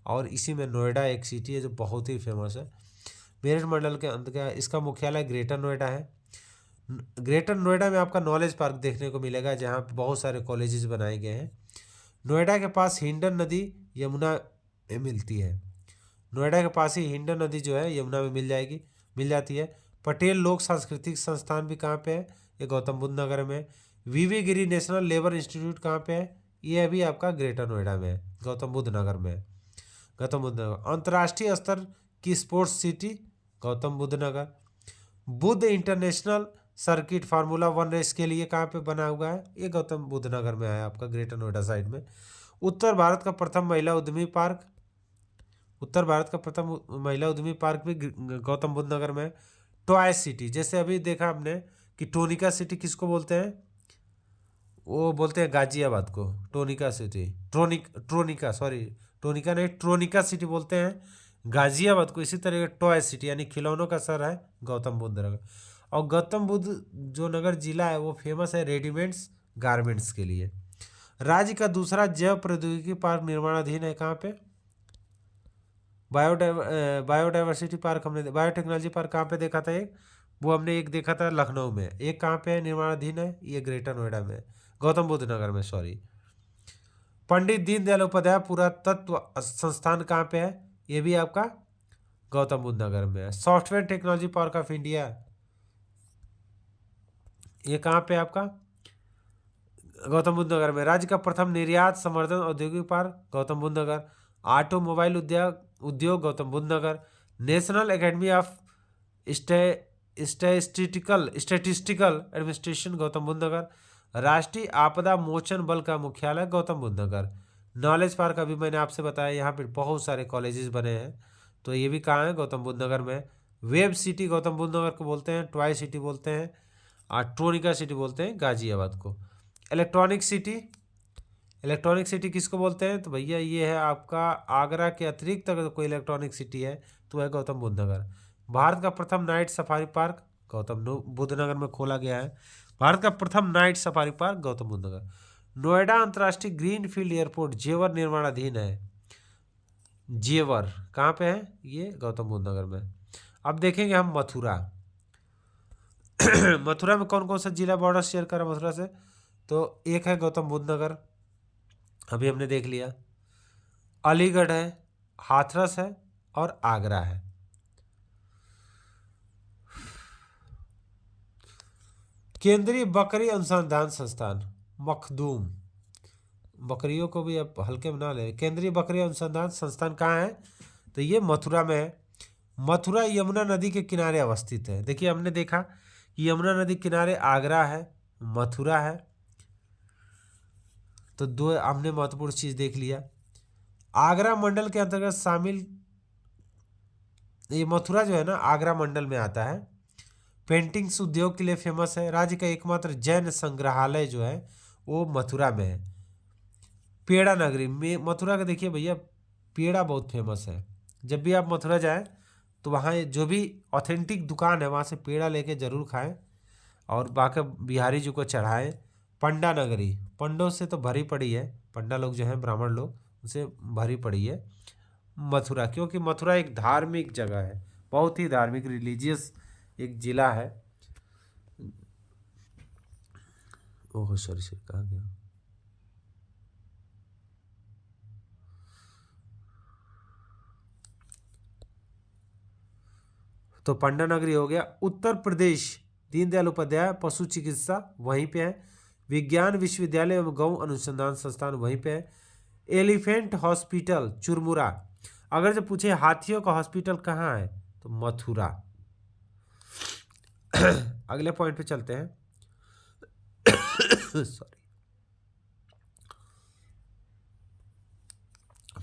और इसी में नोएडा एक सिटी है जो बहुत ही फेमस है। मेरठ मंडल के अंतर्गत इसका मुख्यालय ग्रेटर नोएडा है। ग्रेटर नोएडा में आपका नॉलेज पार्क देखने को मिलेगा जहाँ पे बहुत सारे कॉलेजेस बनाए गए हैं। नोएडा के पास हिंडन नदी यमुना में मिलती है। नोएडा के पास ही हिंडन नदी जो है यमुना में मिल जाती है। पटेल लोक सांस्कृतिक संस्थान भी कहाँ पे है? ये गौतम बुद्ध नगर में। वीवी गिरी नेशनल लेबर इंस्टीट्यूट कहाँ पे है? ये अभी आपका ग्रेटर नोएडा में है, गौतम बुद्ध नगर में। गौतम बुद्ध नगर। अंतर्राष्ट्रीय स्तर की sports city Gautam Buddh Nagar. Buddh international circuit formula 1 race के लिए कहाँ पे बना हुआ है? ये गौतम बुद्ध नगर में है आपका, ग्रेटर नोएडा साइड में। उत्तर भारत का प्रथम महिला उद्यमी पार्क, उत्तर भारत का प्रथम महिला उद्यमी पार्क भी गौतम बुद्ध नगर में है। टॉय सिटी, जैसे अभी देखा हमने कि टोनिका सिटी किसको बोलते हैं? वो बोलते हैं गाजियाबाद को टोनिका सिटी, टोनिका नहीं, ट्रोनिका सिटी बोलते हैं गाजियाबाद को। इसी तरह टॉय सिटी यानी खिलौनों का शहर है गौतम बुद्ध नगर। और गौतम बुद्ध जो नगर जिला है वो फेमस है रेडीमेड्स गारमेंट्स के लिए। राज्य का दूसरा जैव प्रौद्योगिकी पार्क निर्माणाधीन है कहाँ पे? बायोडाइवर्सिटी पार्क हमने, बायोटेक्नोलॉजी पार्क कहाँ पे देखा था? एक वो हमने एक देखा था लखनऊ में। एक कहाँ पे है निर्माणाधीन है? ये ग्रेटर नोएडा में, गौतम बुद्ध नगर में, सॉरी। पंडित दीनदयाल उपाध्याय पुरातत्व संस्थान कहाँ पे है? ये भी आपका गौतम बुद्ध नगर में है। Software technology park of India, ये कहाँ पे आपका? गौतम बुद्ध नगर में। राज्य का प्रथम निर्यात संवर्धन औद्योगिक पार्क गौतम बुद्ध नगर। ऑटोमोबाइल उद्योग Gautam Buddh Nagar. National academy of statistical administration Gautam Buddh Nagar. राष्ट्रीय आपदा मोचन बल का मुख्यालय गौतम बुद्ध नगर। नॉलेज पार्क अभी मैंने आपसे बताया, यहाँ पे बहुत सारे कॉलेजेस बने हैं, तो ये भी कहाँ है? गौतम बुद्ध नगर में। वेब सिटी गौतम बुद्ध नगर को बोलते हैं, टॉय सिटी बोलते हैं, और ट्रोनिका सिटी बोलते हैं गाजियाबाद को। इलेक्ट्रॉनिक सिटी किसको बोलते हैं? तो भैया ये है आपका आगरा के अतिरिक्त अगर कोई इलेक्ट्रॉनिक सिटी है तो है गौतम बुद्ध नगर। भारत का प्रथम night safari park Gautam Buddh Nagar में खोला गया है। भारत का प्रथम night safari park Gautam Buddh Nagar. Noida अंतर्राष्ट्रीय ग्रीन फील्ड एयरपोर्ट जेवर निर्माणाधीन है। जेवर कहाँ पे है? ये गौतम बुद्ध नगर में। अब देखेंगे हम मथुरा। मथुरा में कौन कौन सा जिला बॉर्डर शेयर करा मथुरा से? तो एक है गौतम बुद्ध नगर, अभी हमने देख लिया। अलीगढ़ है, हाथरस है और आगरा है। केंद्रीय बकरी अनुसंधान संस्थान मखदूम, बकरियों को भी अब हल्के में ना ले। केंद्रीय बकरी अनुसंधान संस्थान कहाँ है? तो ये मथुरा में है। मथुरा यमुना नदी के किनारे अवस्थित है। देखिए हमने देखा कि यमुना नदी किनारे आगरा है, मथुरा है, तो दो हमने महत्वपूर्ण चीज देख लिया। आगरा मंडल के अंतर्गत शामिल ये मथुरा जो है ना आगरा मंडल में आता है। पेंटिंग्स उद्योग के लिए फेमस है। राज्य का एकमात्र जैन संग्रहालय जो है वो मथुरा में है। पेड़ा नगरी में मथुरा का देखिए भैया पेड़ा बहुत फेमस है। जब भी आप मथुरा जाएं तो वहाँ जो भी ऑथेंटिक दुकान है वहाँ से पेड़ा लेके जरूर खाएं और बाकी बिहारी जी को चढ़ाएं। पंडा नगरी पंडों से तो भरी पड़ी है, पंडा लोग जो हैं ब्राह्मण लोग उनसे भरी पड़ी है मथुरा, क्योंकि मथुरा एक धार्मिक जगह है, बहुत ही धार्मिक रिलीजियस एक जिला है। ओह सॉरी कहाँ गया? तो पंडा नगरी हो गया। उत्तर प्रदेश दीनदयाल उपाध्याय पशु चिकित्सा वहीं पे है। विज्ञान विश्वविद्यालय एवं गौ अनुसंधान संस्थान वहीं पे है। Elephant hospital Churmura. अगर जो पूछे हाथियों का हॉस्पिटल कहाँ है तो मथुरा। अगले पॉइंट पे चलते हैं। सॉरी।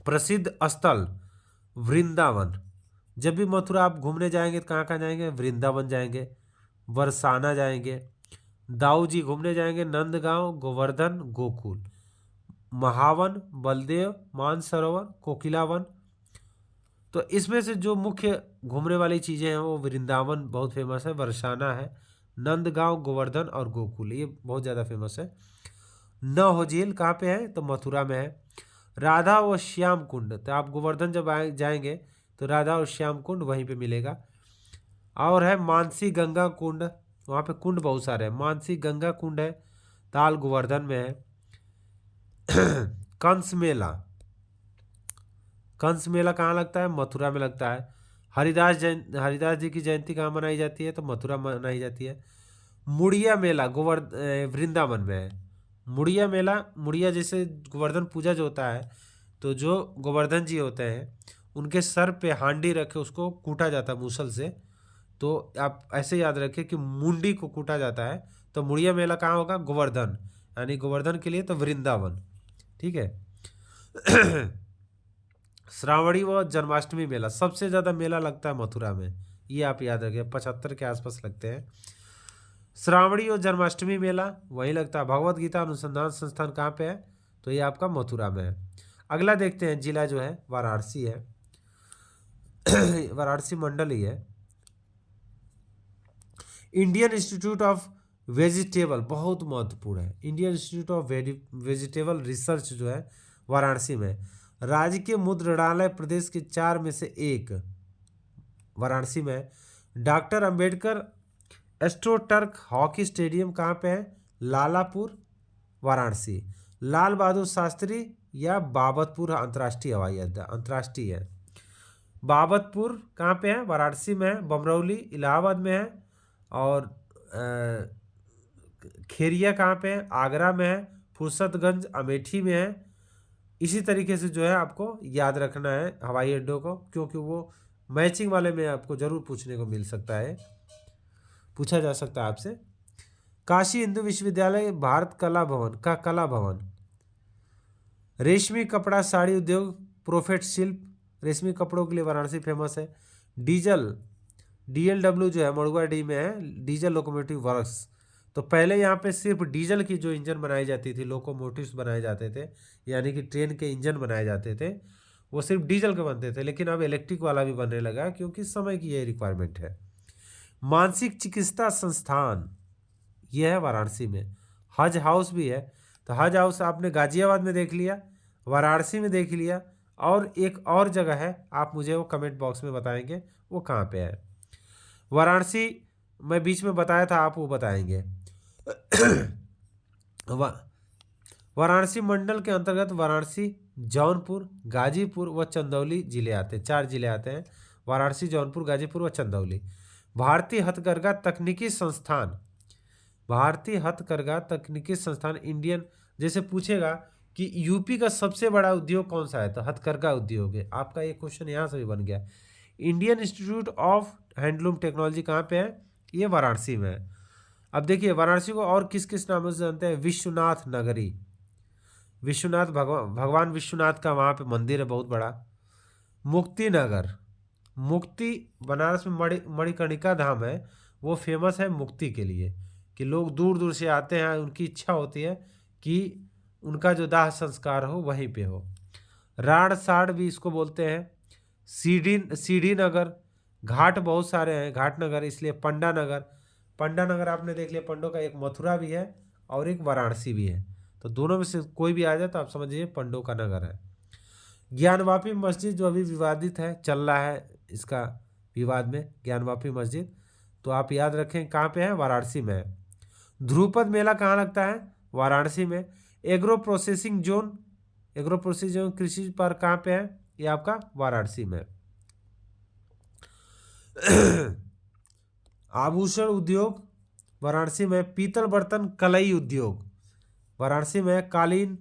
प्रसिद्ध स्थल वृंदावन। जब भी मथुरा आप घूमने जाएंगे तो कहाँ कहाँ जाएंगे? वृंदावन जाएंगे, बरसाना जाएंगे, दाऊ जी घूमने जाएंगे, नंदगांव, गोवर्धन, गोकुल, महावन, बलदेव, मानसरोवर, कोकिलावन। तो इसमें से जो मुख्य घूमने वाली चीज़ें हैं वो वृंदावन बहुत फेमस है, बरसाना है, नंदगांव, गोवर्धन और गोकुल ये बहुत ज़्यादा फेमस है। नौहझील कहाँ पे है? तो मथुरा में है। राधा व श्याम कुंड, तो आप गोवर्धन जब जाएंगे तो राधा और श्याम कुंड वहीं पे मिलेगा। और है मानसी गंगा कुंड, वहाँ पे कुंड बहुत सारे हैं। मानसी गंगा कुंड है, ताल गोवर्धन में है। कंस मेला, कंस मेला कहाँ लगता है? मथुरा में लगता है। हरिदास जी की जयंती कहाँ मनाई जाती है? तो मथुरा मनाई जाती है। मुड़िया मेला वृंदावन में है। मुड़िया मेला, मुड़िया जैसे गोवर्धन पूजा जो होता है, तो जो गोवर्धन जी होते हैं उनके सर पे हांडी रखे उसको कूटा जाता है मूसल से। तो आप ऐसे याद रखें कि मुंडी को कूटा जाता है। तो मुड़िया मेला कहाँ होगा? गोवर्धन, यानी गोवर्धन के लिए तो वृंदावन। ठीक है। श्रावणी व जन्माष्टमी मेला, सबसे ज़्यादा मेला लगता है मथुरा में, ये आप याद रखें, 75 के आसपास लगते हैं। श्रावणी और जन्माष्टमी मेला वहीं लगता है। भगवत गीता अनुसंधान संस्थान कहाँ पे है? तो ये आपका मथुरा में है। अगला देखते हैं, जिला जो है वाराणसी है। वाराणसी मंडल ही है। इंडियन इंस्टीट्यूट ऑफ वेजिटेबल, बहुत महत्वपूर्ण है। Indian institute of vegetable research जो है वाराणसी में। राजकीय मुद्रणालय प्रदेश के 4 में से एक वाराणसी में। डॉक्टर अंबेडकर एस्ट्रोटर्क हॉकी स्टेडियम कहाँ पे है? लालापुर, वाराणसी। लाल बहादुर शास्त्री या बाबतपुर अंतर्राष्ट्रीय हवाई अड्डा, अंतर्राष्ट्रीय है। बाबतपुर कहाँ पे है? वाराणसी में है। बमरौली इलाहाबाद में है। और खेरिया कहाँ पे है? आगरा में है। फुर्सतगंज अमेठी में है। इसी तरीके से जो है आपको याद रखना है हवाई अड्डों को, क्योंकि वो मैचिंग वाले में आपको जरूर पूछने को मिल सकता है, पूछा जा सकता है आपसे। काशी हिंदू विश्वविद्यालय भारत कला भवन का कला भवन। रेशमी कपड़ा साड़ी उद्योग, प्रोफेट शिल्प, रेशमी कपड़ों के लिए वाराणसी फेमस है। डीजल DLW जो है मड़ुआडी में है, डीजल लोकोमोटिव वर्क्स। तो पहले यहाँ पे सिर्फ डीजल की जो इंजन बनाई जाती थी, लोकोमोटिव्स बनाए जाते थे, यानी कि ट्रेन के इंजन बनाए जाते थे, वो सिर्फ डीजल के बनते थे। लेकिन अब इलेक्ट्रिक वाला भी बनने लगा, क्योंकि समय की यही रिक्वायरमेंट है। मानसिक चिकित्सा संस्थान ये है वाराणसी में। हज हाउस भी है। तो हज हाउस आपने गाजियाबाद में देख लिया, वाराणसी में देख लिया, और एक और जगह है, आप मुझे वो कमेंट बॉक्स में बताएंगे वो कहाँ पे है। वाराणसी मैं बीच में बताया था, आप वो बताएंगे। वाराणसी मंडल के अंतर्गत वाराणसी, जौनपुर, गाजीपुर व चंदौली जिले आते हैं। 4 जिले आते हैं, वाराणसी, जौनपुर, गाजीपुर व चंदौली। भारतीय हथकरघा तकनीकी संस्थान, भारतीय हथकरघा तकनीकी संस्थान इंडियन, जैसे पूछेगा कि यूपी का सबसे बड़ा उद्योग कौन सा है, तो हथकरघा उद्योग है। आपका ये क्वेश्चन यहाँ से भी बन गया। Indian institute of handloom technology कहाँ पे है? ये वाराणसी में है। अब देखिए वाराणसी को और किस किस नामों से जानते हैं? विश्वनाथ नगरी, विश्वनाथ भगवान विश्वनाथ का वहाँ पे मंदिर है बहुत बड़ा। मुक्ति नगर, मुक्ति बनारस में मणिकर्णिका धाम है, वो फेमस है मुक्ति के लिए, कि लोग दूर दूर से आते हैं, उनकी इच्छा होती है कि उनका जो दाह संस्कार हो वहीं पे हो। राण साड़ भी इसको बोलते हैं। सीढ़ी नगर, घाट बहुत सारे हैं, घाट नगर, इसलिए पंडा नगर। पंडा नगर आपने देख लिया, पंडों का एक मथुरा भी है और एक वाराणसी भी है, तो दोनों में से कोई भी आ जाए तो आप समझिए पंडों का नगर है। ज्ञानवापी मस्जिद जो अभी विवादित है, चल रहा है इसका विवाद में, ज्ञानवापी मस्जिद, तो आप याद रखें कहाँ पे है? वाराणसी में है। ध्रुपद मेला कहाँ लगता है? वाराणसी में। Agro processing zone, agro processing zone कृषि पार्क कहाँ पे है? ये आपका वाराणसी में। आभूषण उद्योग वाराणसी में। पीतल बर्तन कलई उद्योग वाराणसी में। कालीन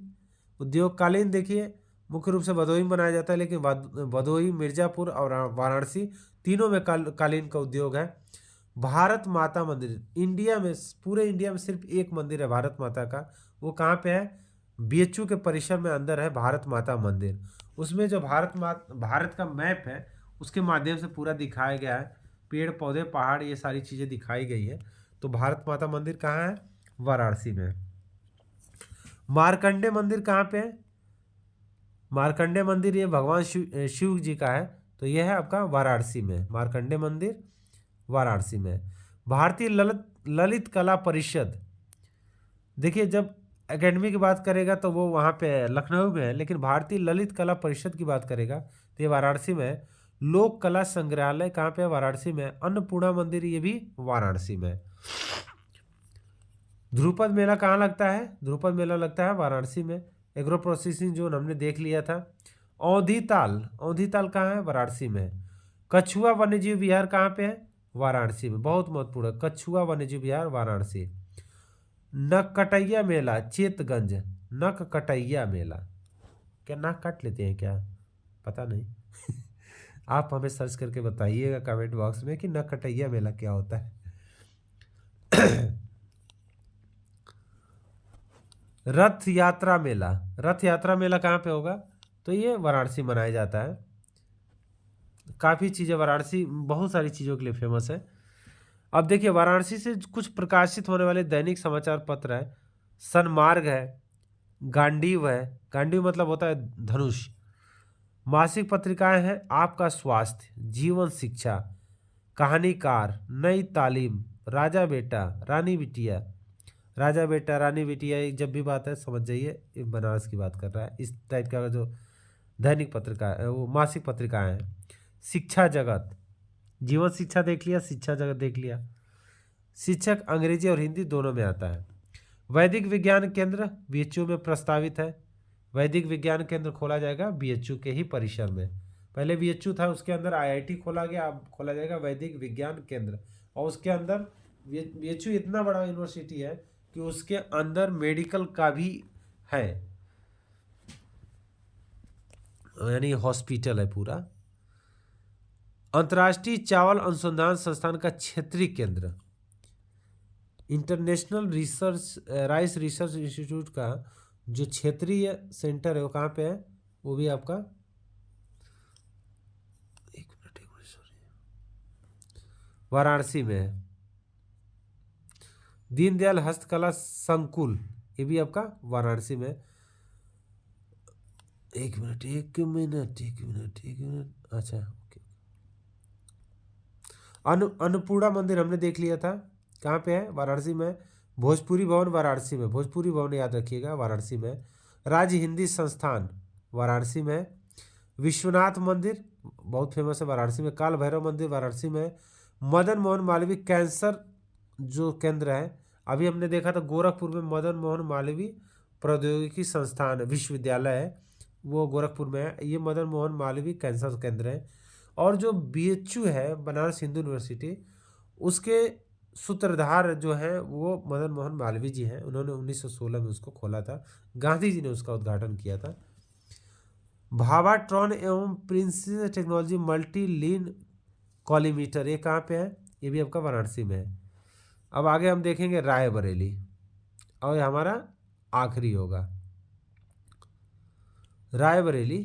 उद्योग, कालीन देखिए मुख्य रूप से भदोही में बनाया जाता है, लेकिन भदोही, मिर्जापुर और वाराणसी तीनों में कालीन का उद्योग है। भारत माता मंदिर, इंडिया में, पूरे इंडिया में सिर्फ एक मंदिर है भारत माता का, वो कहाँ पे है? BHU के परिसर में अंदर है भारत माता मंदिर। उसमें जो भारत का मैप है उसके माध्यम से पूरा दिखाया गया है, पेड़ पौधे पहाड़ ये सारी चीज़ें दिखाई गई है। तो भारत माता मंदिर कहाँ है? वाराणसी में। मार्कंडे मंदिर कहाँ पे है? मार्कंडे मंदिर ये भगवान शिव जी का है, तो यह है आपका वाराणसी में, मार्कंडे मंदिर वाराणसी में। भारतीय ललित कला परिषद, देखिए जब एकेडमी की बात करेगा तो वो वहाँ पे लखनऊ में है, लेकिन भारतीय ललित कला परिषद की बात करेगा तो ये वाराणसी में है। लोक कला संग्रहालय कहाँ पे है? वाराणसी में। अन्नपूर्णा मंदिर ये भी वाराणसी में। ध्रुपद मेला कहाँ लगता है? ध्रुपद मेला लगता है वाराणसी में। एग्रो प्रोसेसिंग जोन हमने देख लिया था। औंधी ताल कहाँ है? वाराणसी में। कछुआ वन्यजीव विहार कहाँ पे है? वाराणसी में। बहुत महत्वपूर्ण है, कछुआ वन्यजीव विहार वाराणसी। नककटैया मेला चेतगंज। नककटैया मेला, क्या नाक काट लेते हैं क्या? पता नहीं। आप हमें सर्च करके बताइएगा कमेंट बॉक्स में कि नककटैया मेला क्या होता है। रथ यात्रा मेला। रथ यात्रा मेला कहाँ पे होगा? तो ये वाराणसी मनाया जाता है। काफ़ी चीज़ें, वाराणसी बहुत सारी चीज़ों के लिए फेमस है। अब देखिए, वाराणसी से कुछ प्रकाशित होने वाले दैनिक समाचार पत्र है। सन्मार्ग है, गांडीव है, गांडीव मतलब होता है धनुष। मासिक पत्रिकाएं हैं आपका स्वास्थ्य, जीवन शिक्षा, कहानीकार, नई तालीम, राजा बेटा, रानी बिटिया। राजा बेटा रानी बिटिया, एक जब भी बात है समझ जाइए ये बनारस की बात कर रहा है। इस टाइप का जो दैनिक पत्रिका वो मासिक पत्रिकाएं हैं। शिक्षा जगत, जीवन शिक्षा देख लिया, शिक्षा जगत देख लिया। शिक्षक अंग्रेजी और हिंदी दोनों में आता है। वैदिक विज्ञान केंद्र बीएचयू में प्रस्तावित है। वैदिक विज्ञान केंद्र खोला जाएगा बीएचयू के ही परिसर में। पहले बीएचयू था, उसके अंदर आईआईटी खोला गया, अब खोला जाएगा वैदिक विज्ञान केंद्र। और उसके अंदर बीएचयू इतना बड़ा यूनिवर्सिटी है कि उसके अंदर मेडिकल का भी है, यानी हॉस्पिटल है पूरा। अंतर्राष्ट्रीय चावल अनुसंधान संस्थान का क्षेत्रीय केंद्र, इंटरनेशनल राइस रिसर्च इंस्टीट्यूट का जो क्षेत्रीय सेंटर है वो कहाँ पे है? वो भी आपका एक मिनट सॉरी, वाराणसी में है। दीनदयाल हस्तकला संकुल, ये भी आपका वाराणसी में। एक मिनट अच्छा ओके। अन्नपूर्णा मंदिर हमने देख लिया था, कहाँ पे है? वाराणसी में। भोजपुरी भवन वाराणसी में, भोजपुरी भवन याद रखिएगा वाराणसी में। राज्य हिंदी संस्थान वाराणसी में। विश्वनाथ मंदिर बहुत फेमस है वाराणसी में। काल भैरव मंदिर वाराणसी में। मदन मोहन मालवीय कैंसर जो केंद्र है, अभी हमने देखा था गोरखपुर में मदन मोहन मालवीय प्रौद्योगिकी संस्थान विश्वविद्यालय है, वो गोरखपुर में है। ये मदन मोहन मालवीय कैंसर केंद्र है। और जो बीएचयू है बनारस हिंदू यूनिवर्सिटी, उसके सूत्रधार जो हैं वो मदन मोहन मालवीय जी हैं। उन्होंने 1916 में उसको खोला था, गांधी जी ने उसका उद्घाटन किया था। भावाट्रॉन एवं प्रिंसेस टेक्नोलॉजी मल्टी लीन कॉलीमीटर, ये कहाँ पे है? ये भी आपका वाराणसी में है। अब आगे हम देखेंगे रायबरेली, और ये हमारा आखिरी होगा रायबरेली।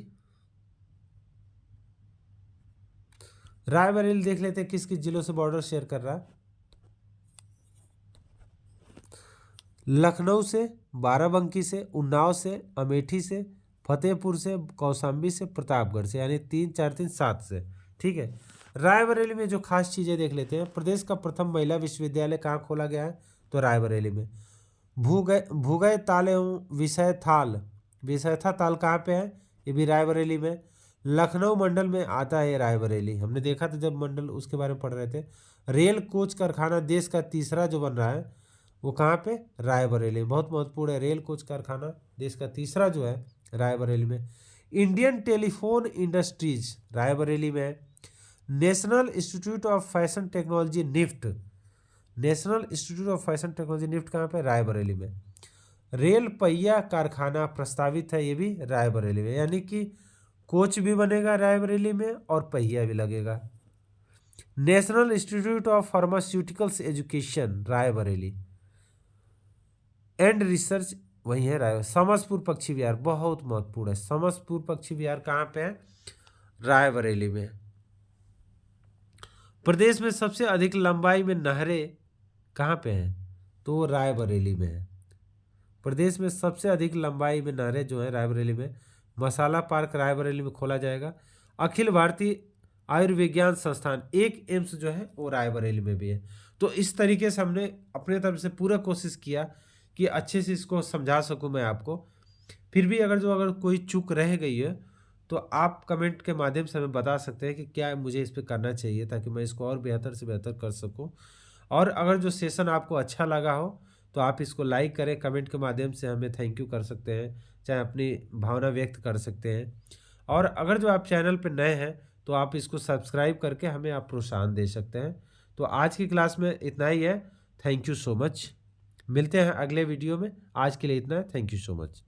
रायबरेली देख लेते हैं किस किस जिलों से बॉर्डर शेयर कर रहा है। लखनऊ से, बाराबंकी से, उन्नाव से, अमेठी से, फतेहपुर से, कौशाम्बी से, प्रतापगढ़ से, यानी 3 4 3 7 से। ठीक है। रायबरेली में जो खास चीज़ें देख लेते हैं। प्रदेश का प्रथम महिला विश्वविद्यालय कहाँ खोला गया है? तो रायबरेली में। भूगय ताल एवं विषयथा ताल कहाँ पे है? ये भी रायबरेली में। लखनऊ मंडल में आता है ये रायबरेली, हमने देखा था जब मंडल उसके बारे में पढ़ रहे थे। रेल कोच कारखाना देश का तीसरा जो बन रहा है वो कहाँ पे? रायबरेली। बहुत महत्वपूर्ण है, रेल कोच कारखाना देश का तीसरा जो है रायबरेली में। इंडियन टेलीफोन इंडस्ट्रीज रायबरेली में है। National institute of fashion technology NIFT, national institute of fashion technology NIFT कहाँ पे? रायबरेली में। रेल पहिया कारखाना प्रस्तावित है, ये भी रायबरेली में, यानी कि कोच भी बनेगा रायबरेली में और पहिया भी लगेगा। National institute of pharmaceuticals education Raebareli and research वही है राय। समसपुर पक्षी विहार बहुत महत्वपूर्ण है, समसपुर पक्षी विहार कहाँ पे है? रायबरेली में। प्रदेश में सबसे अधिक लंबाई में नहरें कहाँ पे हैं? तो रायबरेली में है। प्रदेश में सबसे अधिक लंबाई में नहरें जो है रायबरेली में। मसाला पार्क रायबरेली में खोला जाएगा। अखिल भारतीय आयुर्विज्ञान संस्थान, एक एम्स जो है वो रायबरेली में भी है। तो इस तरीके से हमने अपने तरफ से पूरा कोशिश किया कि अच्छे से इसको समझा सकूं मैं आपको। फिर भी अगर कोई चूक रह गई है तो आप कमेंट के माध्यम से हमें बता सकते हैं कि क्या मुझे इस पर करना चाहिए, ताकि मैं इसको और बेहतर से बेहतर कर सकूं। और अगर जो सेशन आपको अच्छा लगा हो तो आप इसको लाइक करें, कमेंट के माध्यम से हमें थैंक यू कर सकते हैं, चाहे अपनी भावना व्यक्त कर सकते हैं। और अगर जो आप चैनल पर नए हैं तो आप इसको सब्सक्राइब करके हमें आप प्रोत्साहन दे सकते हैं। तो आज की क्लास में इतना ही है। Thank you so much. मिलते हैं अगले वीडियो में। आज के लिए इतना है। Thank you so much.